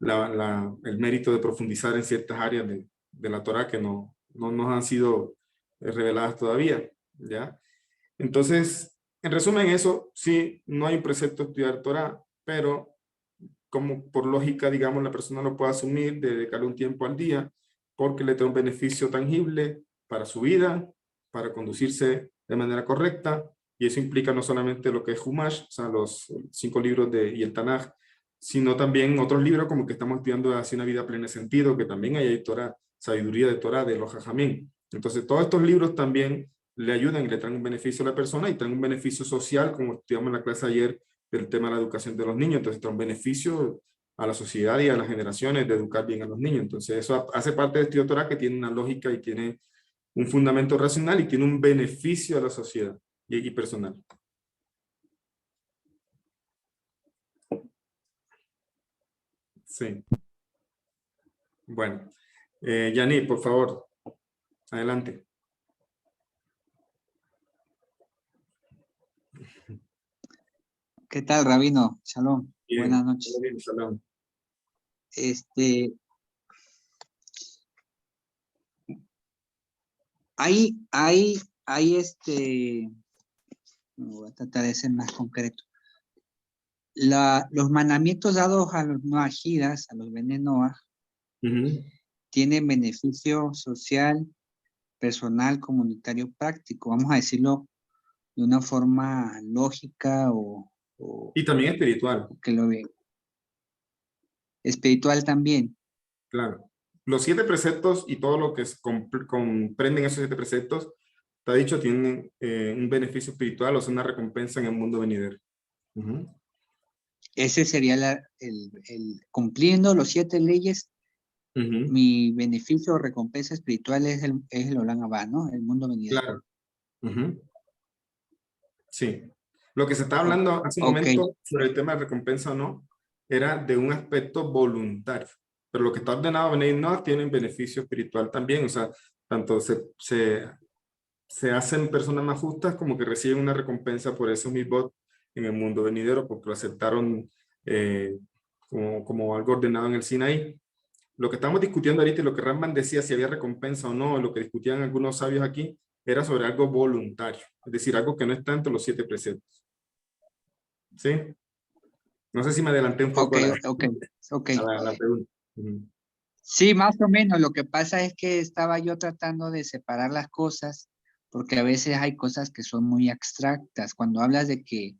el mérito de profundizar en ciertas áreas de la Torá que no nos han sido reveladas todavía, ¿ya? Entonces, en resumen, eso sí, no hay un precepto de estudiar Torá, pero como por lógica, digamos, la persona lo puede asumir de dedicarle un tiempo al día porque le trae un beneficio tangible para su vida, para conducirse de manera correcta, y eso implica no solamente lo que es Humash, o sea, los 5 libros y el Tanaj, sino también otros libros como que estamos estudiando Así una vida plena de sentido, que también hay Torah, sabiduría de Torah, de los Jajamín. Entonces, todos estos libros también le ayudan y le traen un beneficio a la persona, y traen un beneficio social, como estudiamos en la clase ayer del tema de la educación de los niños. Entonces, trae un beneficio a la sociedad y a las generaciones de educar bien a los niños. Entonces, eso hace parte del estudio Torah, que tiene una lógica y tiene un fundamento racional y tiene un beneficio a la sociedad y personal. Sí. Bueno, Yani, por favor, adelante. ¿Qué tal, Rabino? Shalom. Bien, Buenas noches. bien, shalom. Voy a tratar de ser más concreto. Los mandamientos dados a los noajidas, a los Bene Noach, tienen beneficio social, personal, comunitario, práctico. Vamos a decirlo de una forma lógica y también espiritual. Que lo ve. Espiritual también. Claro. Los 7 preceptos y todo lo que comprenden esos 7 preceptos, está dicho, tienen un beneficio espiritual, o sea, una recompensa en el mundo venidero. Ese sería cumpliendo los 7 leyes. Mi beneficio o recompensa espiritual es el Olam Haba, ¿no? El mundo venidero. Claro. Sí. Lo que se está hablando hace un momento sobre el tema de recompensa o no, era de un aspecto voluntario. Pero lo que está ordenado Bnei Noach tiene beneficio espiritual también. O sea, tanto se hacen personas más justas como que reciben una recompensa por esos mitzvot en el mundo venidero, porque lo aceptaron como algo ordenado en el Sinaí. lo que estamos discutiendo ahorita y lo que Rambam decía si había recompensa o no, lo que discutían algunos sabios aquí, era sobre algo voluntario, es decir, algo que no está entre los 7 preceptos. ¿Sí? No sé si me adelanté un poco a la pregunta. Sí, más o menos. Lo que pasa es que estaba yo tratando de separar las cosas, porque a veces hay cosas que son muy abstractas. Cuando hablas de que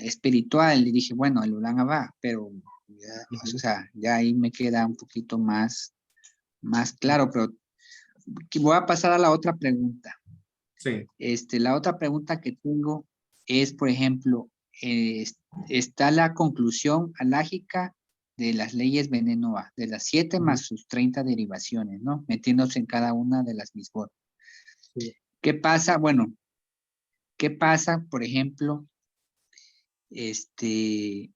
espiritual, y dije, bueno, el Ulan va, pero ya, o sea, ya ahí me queda un poquito más claro, pero voy a pasar a la otra pregunta. Sí. La otra pregunta que tengo es, por ejemplo, está la conclusión alágica de las leyes Benenoa, de las 7 más sus 30 derivaciones, ¿no? Metiéndose en cada una de las misbot. Sí. ¿Qué pasa? Bueno, ¿qué pasa, por ejemplo, si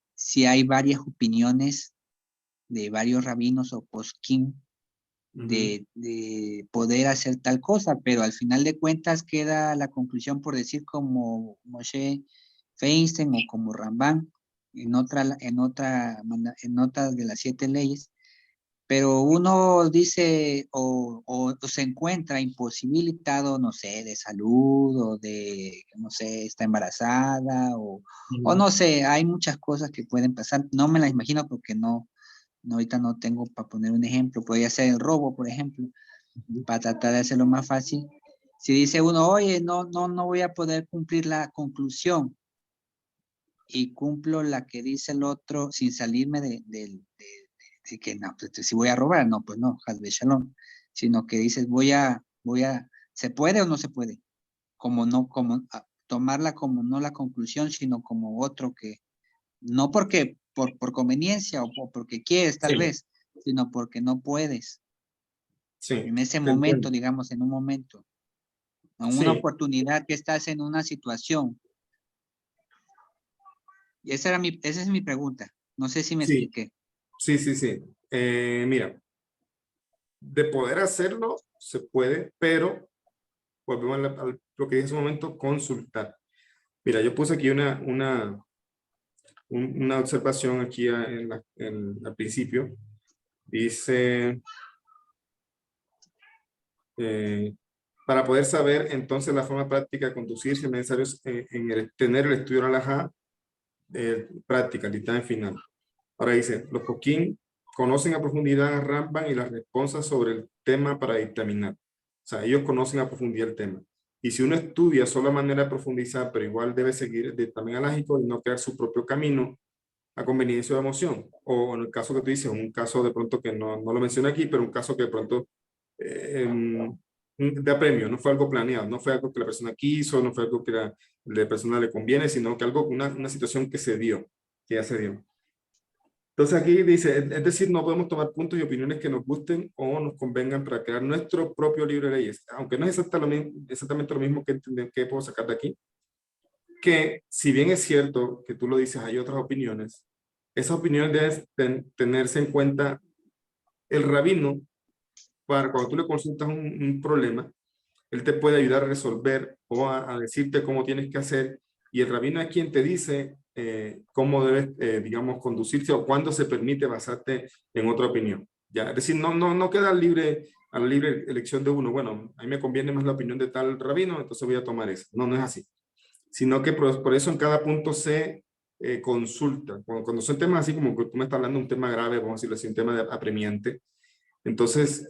hay varias opiniones de varios rabinos o poskim de poder hacer tal cosa, pero al final de cuentas queda la conclusión por decir como Moshe Feinstein o como Ramban en otra de las 7 leyes, pero uno dice o se encuentra imposibilitado, no sé, de salud o de, no sé, está embarazada o no sé, hay muchas cosas que pueden pasar, no me las imagino porque no, ahorita no tengo para poner un ejemplo, podría ser el robo, por ejemplo, para tratar de hacerlo más fácil. Si dice uno, oye, no voy a poder cumplir la conclusión y cumplo la que dice el otro sin salirme de que no, pues, si voy a robar, no, pues no, Hazbe Shalom, sino que dices, ¿se puede o no se puede? Tomarla como no la conclusión, sino como otro que, no porque por conveniencia o porque quieres tal vez, sino porque no puedes. Sí, en ese momento, digamos, en un momento, en una oportunidad que estás en una situación. Y esa es mi pregunta. No sé si me expliqué. Sí. Mira, de poder hacerlo, se puede, pero volvemos a lo que dije hace un momento, consultar. Mira, yo puse aquí una observación aquí al principio. Dice, para poder saber entonces la forma práctica de conducirse, es necesario tener el estudio de la halajá práctica, el dictamen final. Ahora dice, los poskim conocen a profundidad a Rambam y las respuestas sobre el tema para dictaminar. O sea, ellos conocen a profundidad el tema. Y si uno estudia solo manera de profundizar, pero igual debe seguir el dictamen alágico y no crear su propio camino a conveniencia o emoción. O en el caso que tú dices, un caso de pronto que no lo mencioné aquí, pero un caso que de pronto de apremio, no fue algo planeado, no fue algo que la persona quiso, no fue algo que la persona le conviene, sino que algo, una situación que se dio, que ya se dio. Entonces aquí dice, es decir, no podemos tomar puntos y opiniones que nos gusten o nos convengan para crear nuestro propio libro de leyes, aunque no es exactamente lo mismo que puedo sacar de aquí, que si bien es cierto que tú lo dices, hay otras opiniones, esas opiniones deben tenerse en cuenta el rabino, para cuando tú le consultas un problema, él te puede ayudar a resolver o a decirte cómo tienes que hacer, y el rabino es quien te dice cómo debes, digamos, conducirse o cuándo se permite basarte en otra opinión. ¿Ya? Es decir, no queda a la libre elección de uno. Bueno, a mí me conviene más la opinión de tal rabino, entonces voy a tomar esa. No es así. Sino que por eso en cada punto se consulta. Cuando son temas así como que tú me estás hablando de un tema grave, vamos a decirlo así, un tema apremiante, entonces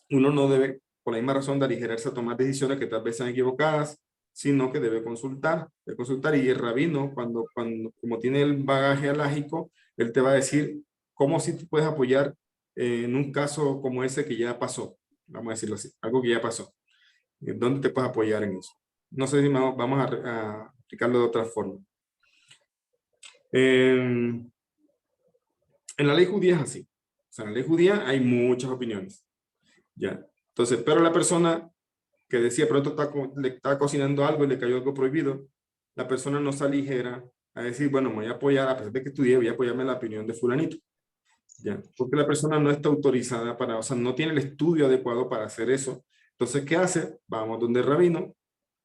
uno no debe, por la misma razón, de aligerarse a tomar decisiones que tal vez sean equivocadas, sino que debe consultar, y el rabino, como tiene el bagaje alágico, él te va a decir cómo sí te puedes apoyar en un caso como ese que ya pasó, vamos a decirlo así, algo que ya pasó, ¿dónde te puedes apoyar en eso? No sé si vamos a explicarlo de otra forma. En la ley judía es así, o sea, en la ley judía hay muchas opiniones, ¿ya? Entonces, pero la persona que decía, pronto le estaba cocinando algo y le cayó algo prohibido, la persona no se aligera a decir, bueno, me voy a apoyar, a pesar de que estudié, voy a apoyarme en la opinión de fulanito. ¿Ya? Porque la persona no está autorizada para, o sea, no tiene el estudio adecuado para hacer eso. Entonces, ¿qué hace? Vamos donde el rabino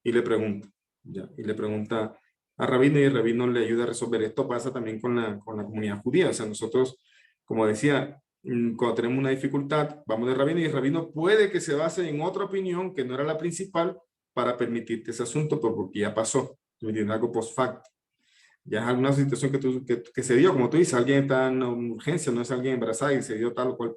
y le pregunta. ¿Ya? Y le pregunta a rabino y el rabino le ayuda a resolver. Esto pasa también con la comunidad judía. O sea, nosotros, como decía, cuando tenemos una dificultad, vamos de rabino y el rabino puede que se base en otra opinión que no era la principal para permitirte ese asunto, porque ya pasó, ¿me entiendes? Algo post facto. Ya es alguna situación que se dio, como tú dices, alguien está en una urgencia, no es alguien embarazada y se dio tal o cual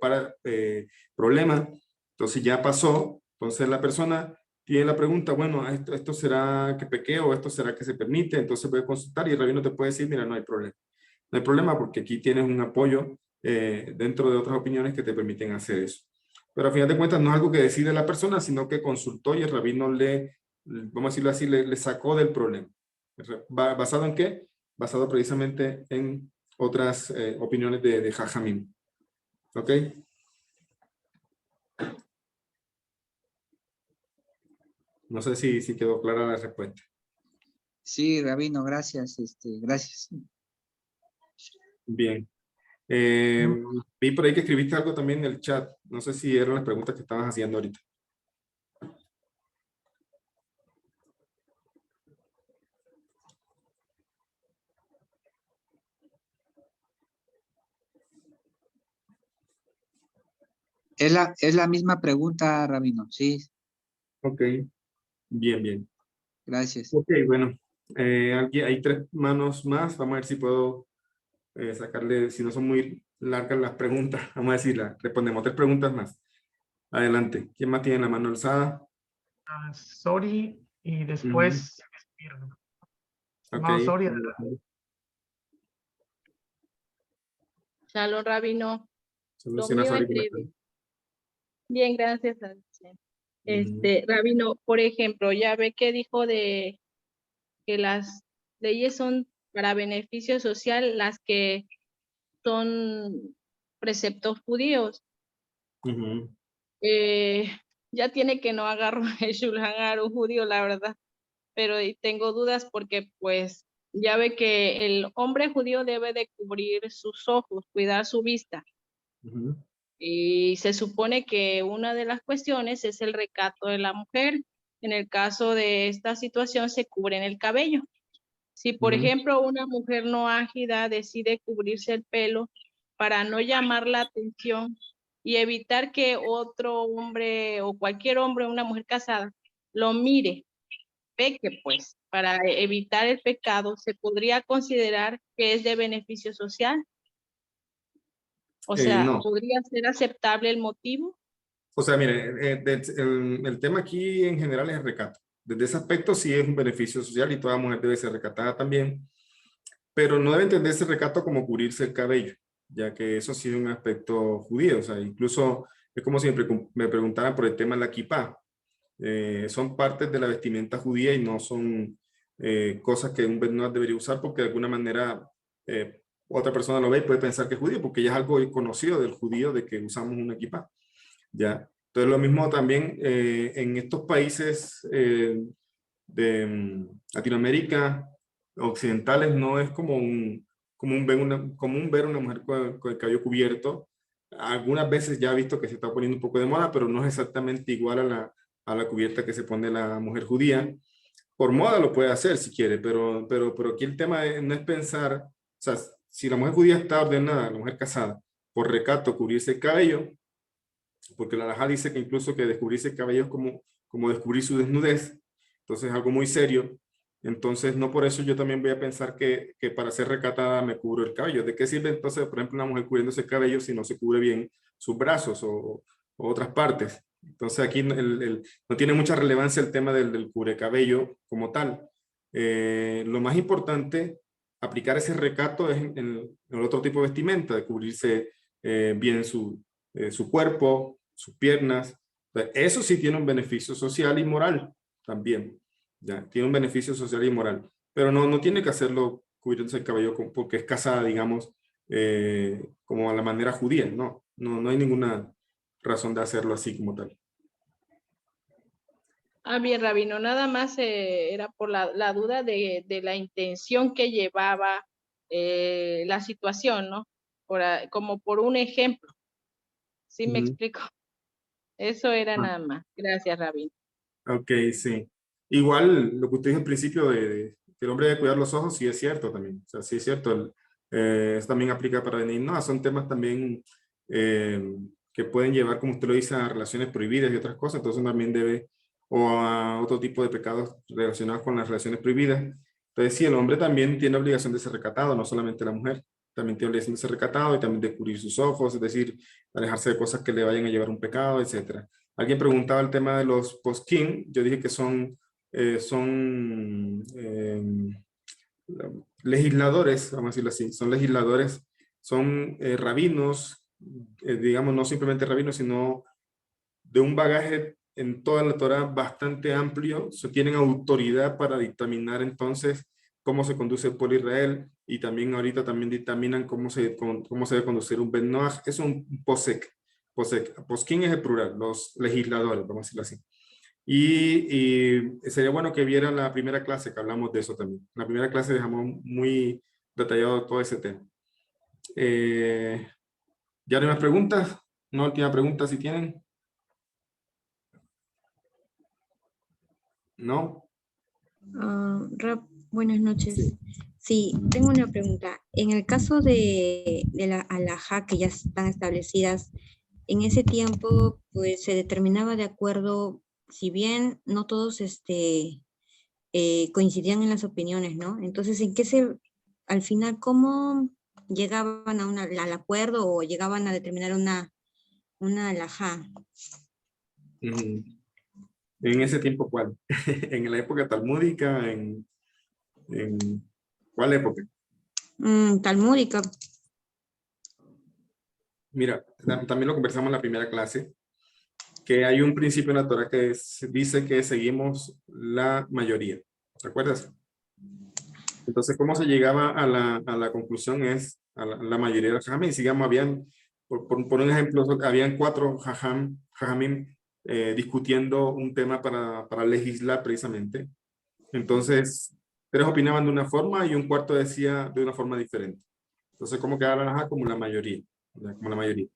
problema, entonces ya pasó, entonces la persona tiene la pregunta, bueno, esto será que pequé o esto será que se permite, entonces puede consultar y el rabino te puede decir, mira, no hay problema. No hay problema porque aquí tienes un apoyo dentro de otras opiniones que te permiten hacer eso. Pero a final de cuentas no es algo que decide la persona, sino que consultó y el rabino vamos a decirlo así, le sacó del problema. ¿Basado en qué? Basado precisamente en otras opiniones de Jajamín. ¿Ok? No sé si quedó clara la respuesta. Sí, rabino, gracias. Gracias. Bien. Vi por ahí que escribiste algo también en el chat. No sé si eran las preguntas que estabas haciendo ahorita. Es la misma pregunta, rabino. Sí, Ok. Bien, bien. gracias. Ok, bueno. Aquí hay 3 manos más. Vamos a ver si puedo sacarle, si no son muy largas las preguntas. Vamos a decirlas. Respondemos 3 preguntas más. Adelante. ¿Quién más tiene la mano alzada? Sorry, y después Ok. no, sorry. Shalom, Rabino. Lo Soluciona, mío sorry, es ¿cómo breve. están? Bien, gracias a usted. Rabino, por ejemplo, ya ve que dijo de que las leyes son para beneficio social, las que son preceptos judíos. Ujú. Ya tiene que no agarro el Shulchan Aruch judío, la verdad, pero tengo dudas porque pues ya ve que el hombre judío debe de cubrir sus ojos, cuidar su vista. Ujú. Y se supone que una de las cuestiones es el recato de la mujer. En el caso de esta situación se cubre en el cabello. Si, por Ujú. ejemplo, una mujer no ágida decide cubrirse el pelo para no llamar la atención y evitar que otro hombre o cualquier hombre o una mujer casada lo mire, peque, pues, para evitar el pecado, se podría considerar que es de beneficio social. O sea, No. ¿podría ser aceptable el motivo? O sea, mire, el tema aquí en general es el recato. Desde ese aspecto sí es un beneficio social y toda mujer debe ser recatada también, pero no debe entenderse el recato como cubrirse el cabello, ya que eso sí es un aspecto judío. O sea, incluso es como si me preguntaran por el tema de la kipá. Son partes de la vestimenta judía y no son cosas que un no debería usar porque de alguna manera otra persona lo ve y puede pensar que es judío, porque ya es algo conocido del judío de que usamos una kipá. ¿Ya? Entonces lo mismo también en estos países de Latinoamérica occidentales no es común ver una mujer con el cabello cubierto. Algunas veces ya he visto que se está poniendo un poco de moda, pero no es exactamente igual a la cubierta que se pone la mujer judía. Por moda lo puede hacer si quiere, pero aquí el tema no es pensar, o sea, si la mujer judía está ordenada, la mujer casada, por recato cubrirse el cabello, porque la halajá dice que incluso que descubrirse el cabello es como descubrir su desnudez, entonces es algo muy serio. Entonces no por eso yo también voy a pensar que para ser recatada me cubro el cabello. ¿De qué sirve entonces, por ejemplo, una mujer cubriéndose el cabello si no se cubre bien sus brazos o otras partes? Entonces aquí no tiene mucha relevancia el tema del cubrecabello como tal. Lo más importante, aplicar ese recato es en el otro tipo de vestimenta, de cubrirse bien su cuerpo, sus piernas. Eso sí tiene un beneficio social y moral también. ¿Ya? Tiene un beneficio social y moral. Pero no tiene que hacerlo cubriéndose el cabello porque es casada, digamos, como a la manera judía. No hay ninguna razón de hacerlo así como tal. Ah, bien, Rabino, nada más era por la duda de la intención que llevaba la situación, ¿no? Como por un ejemplo. ¿Sí me explico? Eso era Ah, nada más. Gracias, Rabino. ok, sí. Igual lo que usted dijo al principio que el hombre debe cuidar los ojos, sí es cierto también. O sea, sí es cierto. Eso también aplica para venir. No, son temas también que pueden llevar, como usted lo dice, a relaciones prohibidas y otras cosas, entonces también debe, o a otro tipo de pecados relacionados con las relaciones prohibidas. Entonces, sí, el hombre también tiene obligación de ser recatado, no solamente la mujer, también tiene obligación de ser recatado y también de cubrir sus ojos, es decir, alejarse de cosas que le vayan a llevar un pecado, etc. Alguien preguntaba el tema de los poskim, yo dije que son legisladores, vamos a decirlo así, son legisladores, son rabinos, digamos, no simplemente rabinos, sino de un bagaje en toda la Torá bastante amplio, tienen autoridad para dictaminar entonces cómo se conduce el pueblo de Israel, y también ahorita también dictaminan cómo se debe conducir un Ben Noach. Es un posek. Poskim es el plural, los legisladores, vamos a decirlo así. Y sería bueno que vieran la primera clase, que hablamos de eso también. En la primera clase dejamos muy detallado todo ese tema. ¿Ya no hay más preguntas? ¿Una última pregunta si tienen? ¿No? Buenas noches. Sí, tengo una pregunta. En el caso de la alajá que ya están establecidas, en ese tiempo pues se determinaba de acuerdo, si bien no todos coincidían en las opiniones, ¿no? Entonces, al final, ¿cómo llegaban al acuerdo o llegaban a determinar una alajá? En ese tiempo, ¿cuál? ¿En la época talmúdica? ¿En cuál época? Talmúdica. Mira, también lo conversamos en la primera clase, que hay un principio en la Torah que dice que seguimos la mayoría. ¿Te acuerdas? Entonces, ¿cómo se llegaba a la conclusión? Es a la mayoría de los jajamim. Sigamos, habían, por un ejemplo, habían 4 jajamim discutiendo un tema para legislar precisamente. Entonces, 3 opinaban de una forma y un cuarto decía de una forma diferente. Entonces, ¿cómo quedaba la como la mayoría? ¿Ya? Como la mayoría.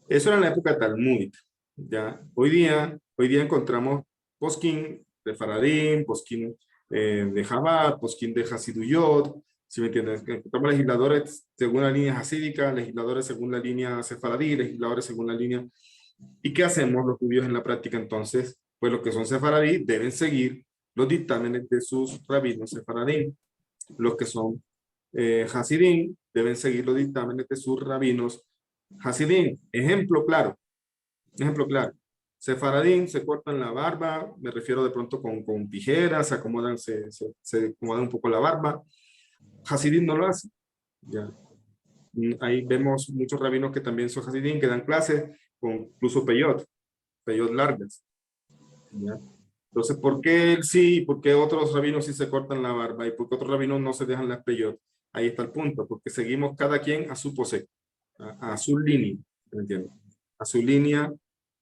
Eso era en la época talmúdica. ¿Ya? Hoy día encontramos poskim de Faradim, poskim de Chabad, poskim de Hasiduyot, ¿sí me entiendes? Encontramos legisladores según la línea hasídica, legisladores según la línea sefaradí, legisladores según la línea. ¿Y qué hacemos los judíos en la práctica entonces? Pues los que son sefaradí deben seguir los dictámenes de sus rabinos sefaradí. Los que son hasidim deben seguir los dictámenes de sus rabinos hasidim. Ejemplo claro. Sefaradín se cortan la barba, me refiero de pronto con tijeras, se acomodan un poco la barba. Hasidim no lo hace. Ya. Ahí vemos muchos rabinos que también son hasidim, que dan clases con incluso peyot largas. ¿Ya? Entonces, ¿por qué él sí y por qué otros rabinos sí se cortan la barba y por qué otros rabinos no se dejan las peyot? Ahí está el punto, porque seguimos cada quien a su posee, a su línea, ¿me entiendes? A su línea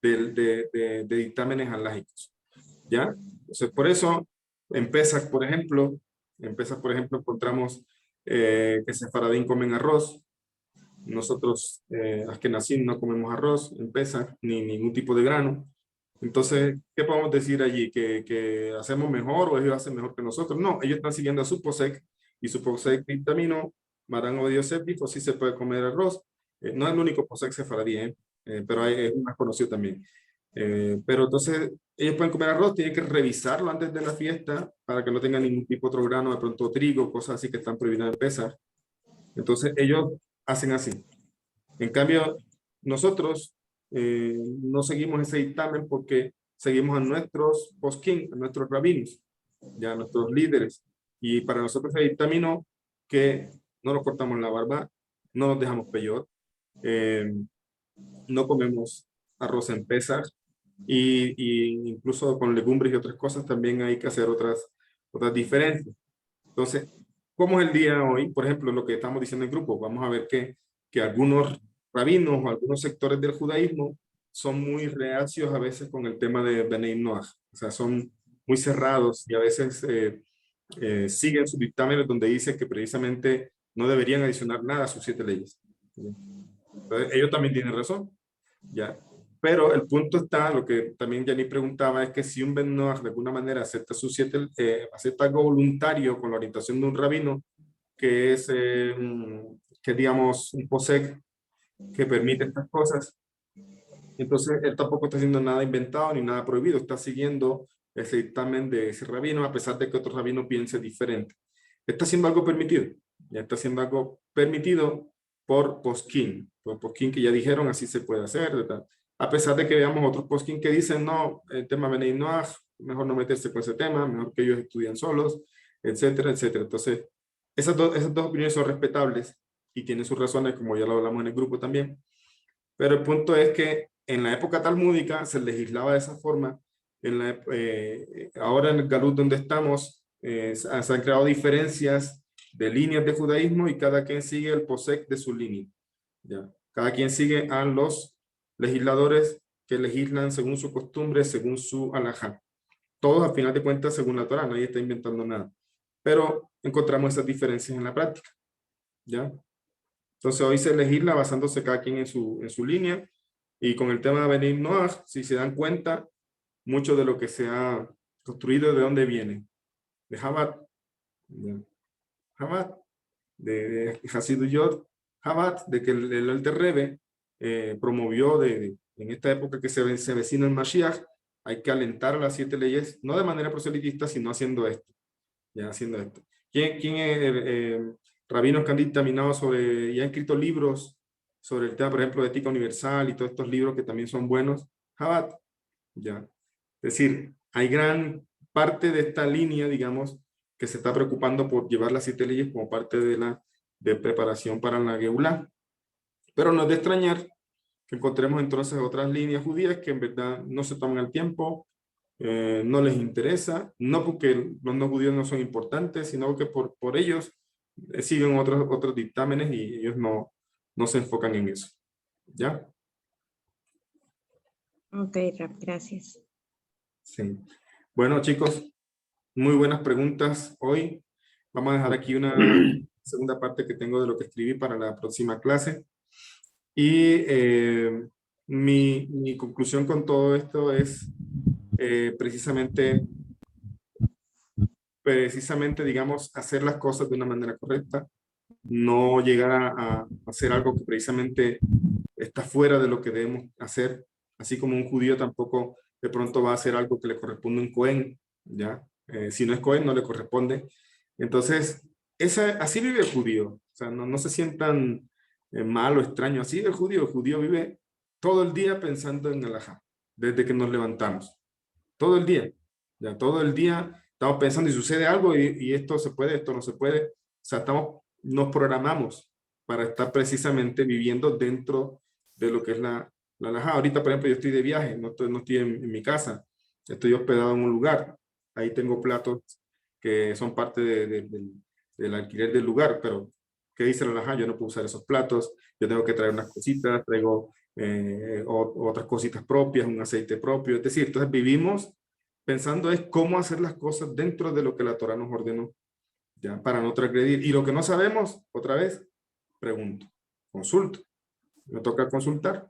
de dictámenes alágicos. ¿Ya? Entonces, por eso, en Pesach, por ejemplo, encontramos que sefaradín comen arroz. Nosotros, Ashkenazim, no comemos arroz en Pesach, ni ningún tipo de grano. Entonces, ¿qué podemos decir allí? ¿Que hacemos mejor o ellos hacen mejor que nosotros? No, ellos están siguiendo a su posec y su posec dictaminó, Marán o Dios o sí se puede comer arroz. No es el único posec sefaradí, pero es más conocido también. Pero entonces, ellos pueden comer arroz, tienen que revisarlo antes de la fiesta para que no tengan ningún tipo de otro grano, de pronto trigo, cosas así que están prohibidas de Pesach. Entonces, ellos hacen así. En cambio, nosotros no seguimos ese dictamen porque seguimos a nuestros poskim, a nuestros rabinos, ya a nuestros líderes. Y para nosotros se dictaminó que no nos cortamos la barba, no nos dejamos peyot, no comemos arroz en Pesach y incluso con legumbres y otras cosas también hay que hacer otras diferencias. Entonces, ¿cómo es el día hoy? Por ejemplo, lo que estamos diciendo en el grupo, vamos a ver que algunos rabinos o algunos sectores del judaísmo son muy reacios a veces con el tema de Benei Noach. O sea, son muy cerrados y a veces siguen sus dictámenes donde dice que precisamente no deberían adicionar nada a sus 7 leyes. Entonces, ellos también tienen razón. ¿Ya? Pero el punto está, lo que también Yanni preguntaba, es que si un Ben Noach de alguna manera acepta acepta algo voluntario con la orientación de un rabino, que es, que digamos, un posec, que permite estas cosas. Entonces, él tampoco está haciendo nada inventado ni nada prohibido, está siguiendo ese dictamen de ese rabino, a pesar de que otro rabino piense diferente. Está haciendo algo permitido, ya está haciendo algo permitido por poskim que ya dijeron así se puede hacer, ¿verdad? A pesar de que veamos otros poskim que dicen, no, el tema Benei Noach, mejor no meterse con ese tema, mejor que ellos estudian solos, etcétera, etcétera. Entonces, esas dos opiniones son respetables y tienen sus razones, como ya lo hablamos en el grupo también. Pero el punto es que en la época talmúdica se legislaba de esa forma. Ahora en el Galut donde estamos, se han creado diferencias de líneas de judaísmo y cada quien sigue el posek de su línea. ¿Ya? Cada quien sigue a los legisladores que legislan según su costumbre, según su alajá. Todos, a final de cuentas, según la Torá, nadie está inventando nada. Pero encontramos esas diferencias en la práctica. ¿Ya? Entonces hoy se legisla basándose cada quien en su línea. Y con el tema de Benei Noach, si se dan cuenta, mucho de lo que se ha construido, ¿de dónde viene? De Chabad. Chabad. De Hasidut Chabad, de que el Alter Rebbe promovió en esta época que se vecina el Mashiach, hay que alentar a las 7 leyes, no de manera proselitista, sino haciendo esto. Ya haciendo esto. ¿Quién es rabinos que han dictaminado sobre, y han escrito libros sobre el tema, por ejemplo, de ética universal y todos estos libros que también son buenos? Chabad. Ya. Es decir, hay gran parte de esta línea, digamos, que se está preocupando por llevar las 7 leyes como parte de preparación para la Geulá. Pero no es de extrañar que encontremos entonces otras líneas judías que en verdad no se toman el tiempo, no les interesa, no porque los no judíos no son importantes, sino que por ellos siguen otros dictámenes y ellos no se enfocan en eso. ¿Ya? Ok, Rab, gracias. Sí. Bueno, chicos, muy buenas preguntas hoy. Vamos a dejar aquí una segunda parte que tengo de lo que escribí para la próxima clase. Y mi conclusión con todo esto es precisamente, digamos, hacer las cosas de una manera correcta, no llegar a hacer algo que precisamente está fuera de lo que debemos hacer, así como un judío tampoco de pronto va a hacer algo que le corresponde a un Cohen, ¿ya? Si no es Cohen, no le corresponde. Entonces, así vive el judío, o sea, no se sientan mal o extraño, así el judío vive todo el día pensando en alajá, desde que nos levantamos, todo el día, ya todo el día estamos pensando y sucede algo y esto se puede, esto no se puede, o sea, nos programamos para estar precisamente viviendo dentro de lo que es la alajá. Ahorita, por ejemplo, yo estoy de viaje, no estoy en mi casa, estoy hospedado en un lugar, ahí tengo platos que son parte del alquiler del lugar, pero ¿qué dice la alajá? Yo no puedo usar esos platos, yo tengo que traer unas cositas, traigo otras cositas propias, un aceite propio, es decir, entonces vivimos pensando es cómo hacer las cosas dentro de lo que la Torá nos ordenó, ya, para no transgredir. Y lo que no sabemos, otra vez, pregunto, consulto, me toca consultar.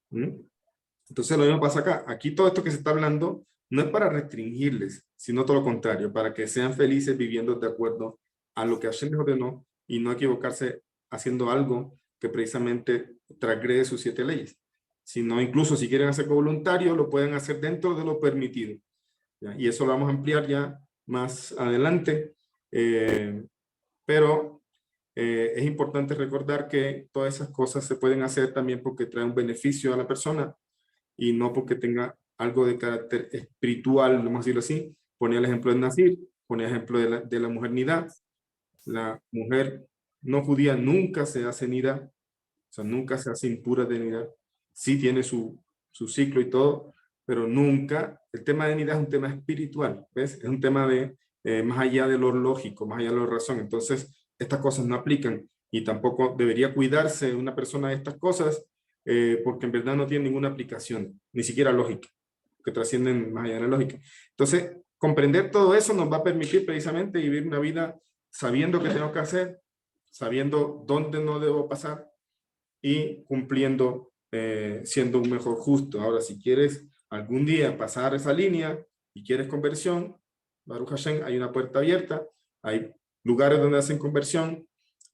Entonces lo mismo pasa acá, aquí todo esto que se está hablando no es para restringirles, sino todo lo contrario, para que sean felices viviendo de acuerdo a lo que Hashem les ordenó y no equivocarse haciendo algo que precisamente transgrede sus 7 leyes, sino incluso si quieren hacer voluntario, lo pueden hacer dentro de lo permitido. ¿Ya? Y eso lo vamos a ampliar ya más adelante, pero es importante recordar que todas esas cosas se pueden hacer también porque traen un beneficio a la persona y no porque tenga algo de carácter espiritual, vamos a decirlo así. Ponía el ejemplo de Nazir, ponía el ejemplo de la mujer nidá. La mujer no judía nunca se hace nidá, o sea, nunca se hace impura de nidá. Sí tiene su ciclo y todo, pero nunca, el tema de nidá es un tema espiritual, ¿ves? Es un tema de más allá de lo lógico, más allá de la razón. Entonces, estas cosas no aplican y tampoco debería cuidarse una persona de estas cosas porque en verdad no tiene ninguna aplicación, ni siquiera lógica, que trascienden más allá de la lógica. Entonces, comprender todo eso nos va a permitir precisamente vivir una vida sabiendo qué tengo que hacer, sabiendo dónde no debo pasar y cumpliendo, siendo un mejor justo. Ahora, si quieres algún día pasar esa línea y quieres conversión, Baruch Hashem, hay una puerta abierta, hay lugares donde hacen conversión,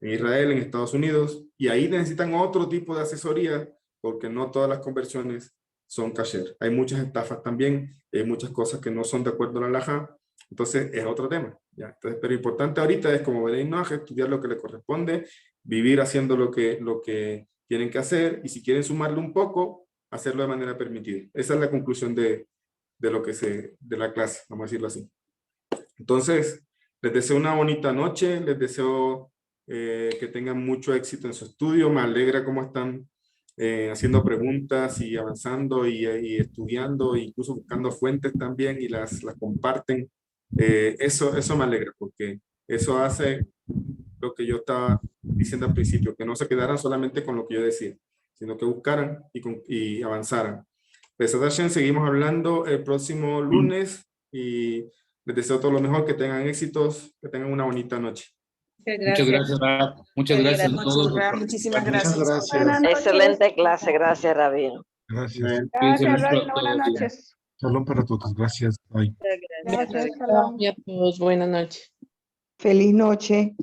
en Israel, en Estados Unidos, y ahí necesitan otro tipo de asesoría porque no todas las conversiones son kasher. Hay muchas estafas también, hay muchas cosas que no son de acuerdo a la halajá, entonces es otro tema. ¿Ya? Entonces, pero importante ahorita es como Benay Noach, estudiar lo que le corresponde, vivir haciendo lo que tienen que hacer, y si quieren sumarle un poco, hacerlo de manera permitida. Esa es la conclusión de la clase, vamos a decirlo así. Entonces, les deseo una bonita noche, les deseo que tengan mucho éxito en su estudio, me alegra cómo están haciendo preguntas y avanzando y estudiando, incluso buscando fuentes también y las comparten. Eso me alegra porque eso hace lo que yo estaba diciendo al principio, que no se quedaran solamente con lo que yo decía, sino que buscaran y avanzaran. Besat Hashem, seguimos hablando el próximo lunes y les deseo todo lo mejor, que tengan éxitos, que tengan una bonita noche. Muchas gracias, Rab. Muchas gracias a todos. Muchísimas Muchas gracias. gracias. Buenas noches. Excelente clase, gracias, Rabino. Gracias. Cuídense Gracias, mucho a Rabino. Buenas todos. noches. Shalom para todos. Gracias. Bye. Gracias, shalom. A todos, buenas noches. Feliz noche.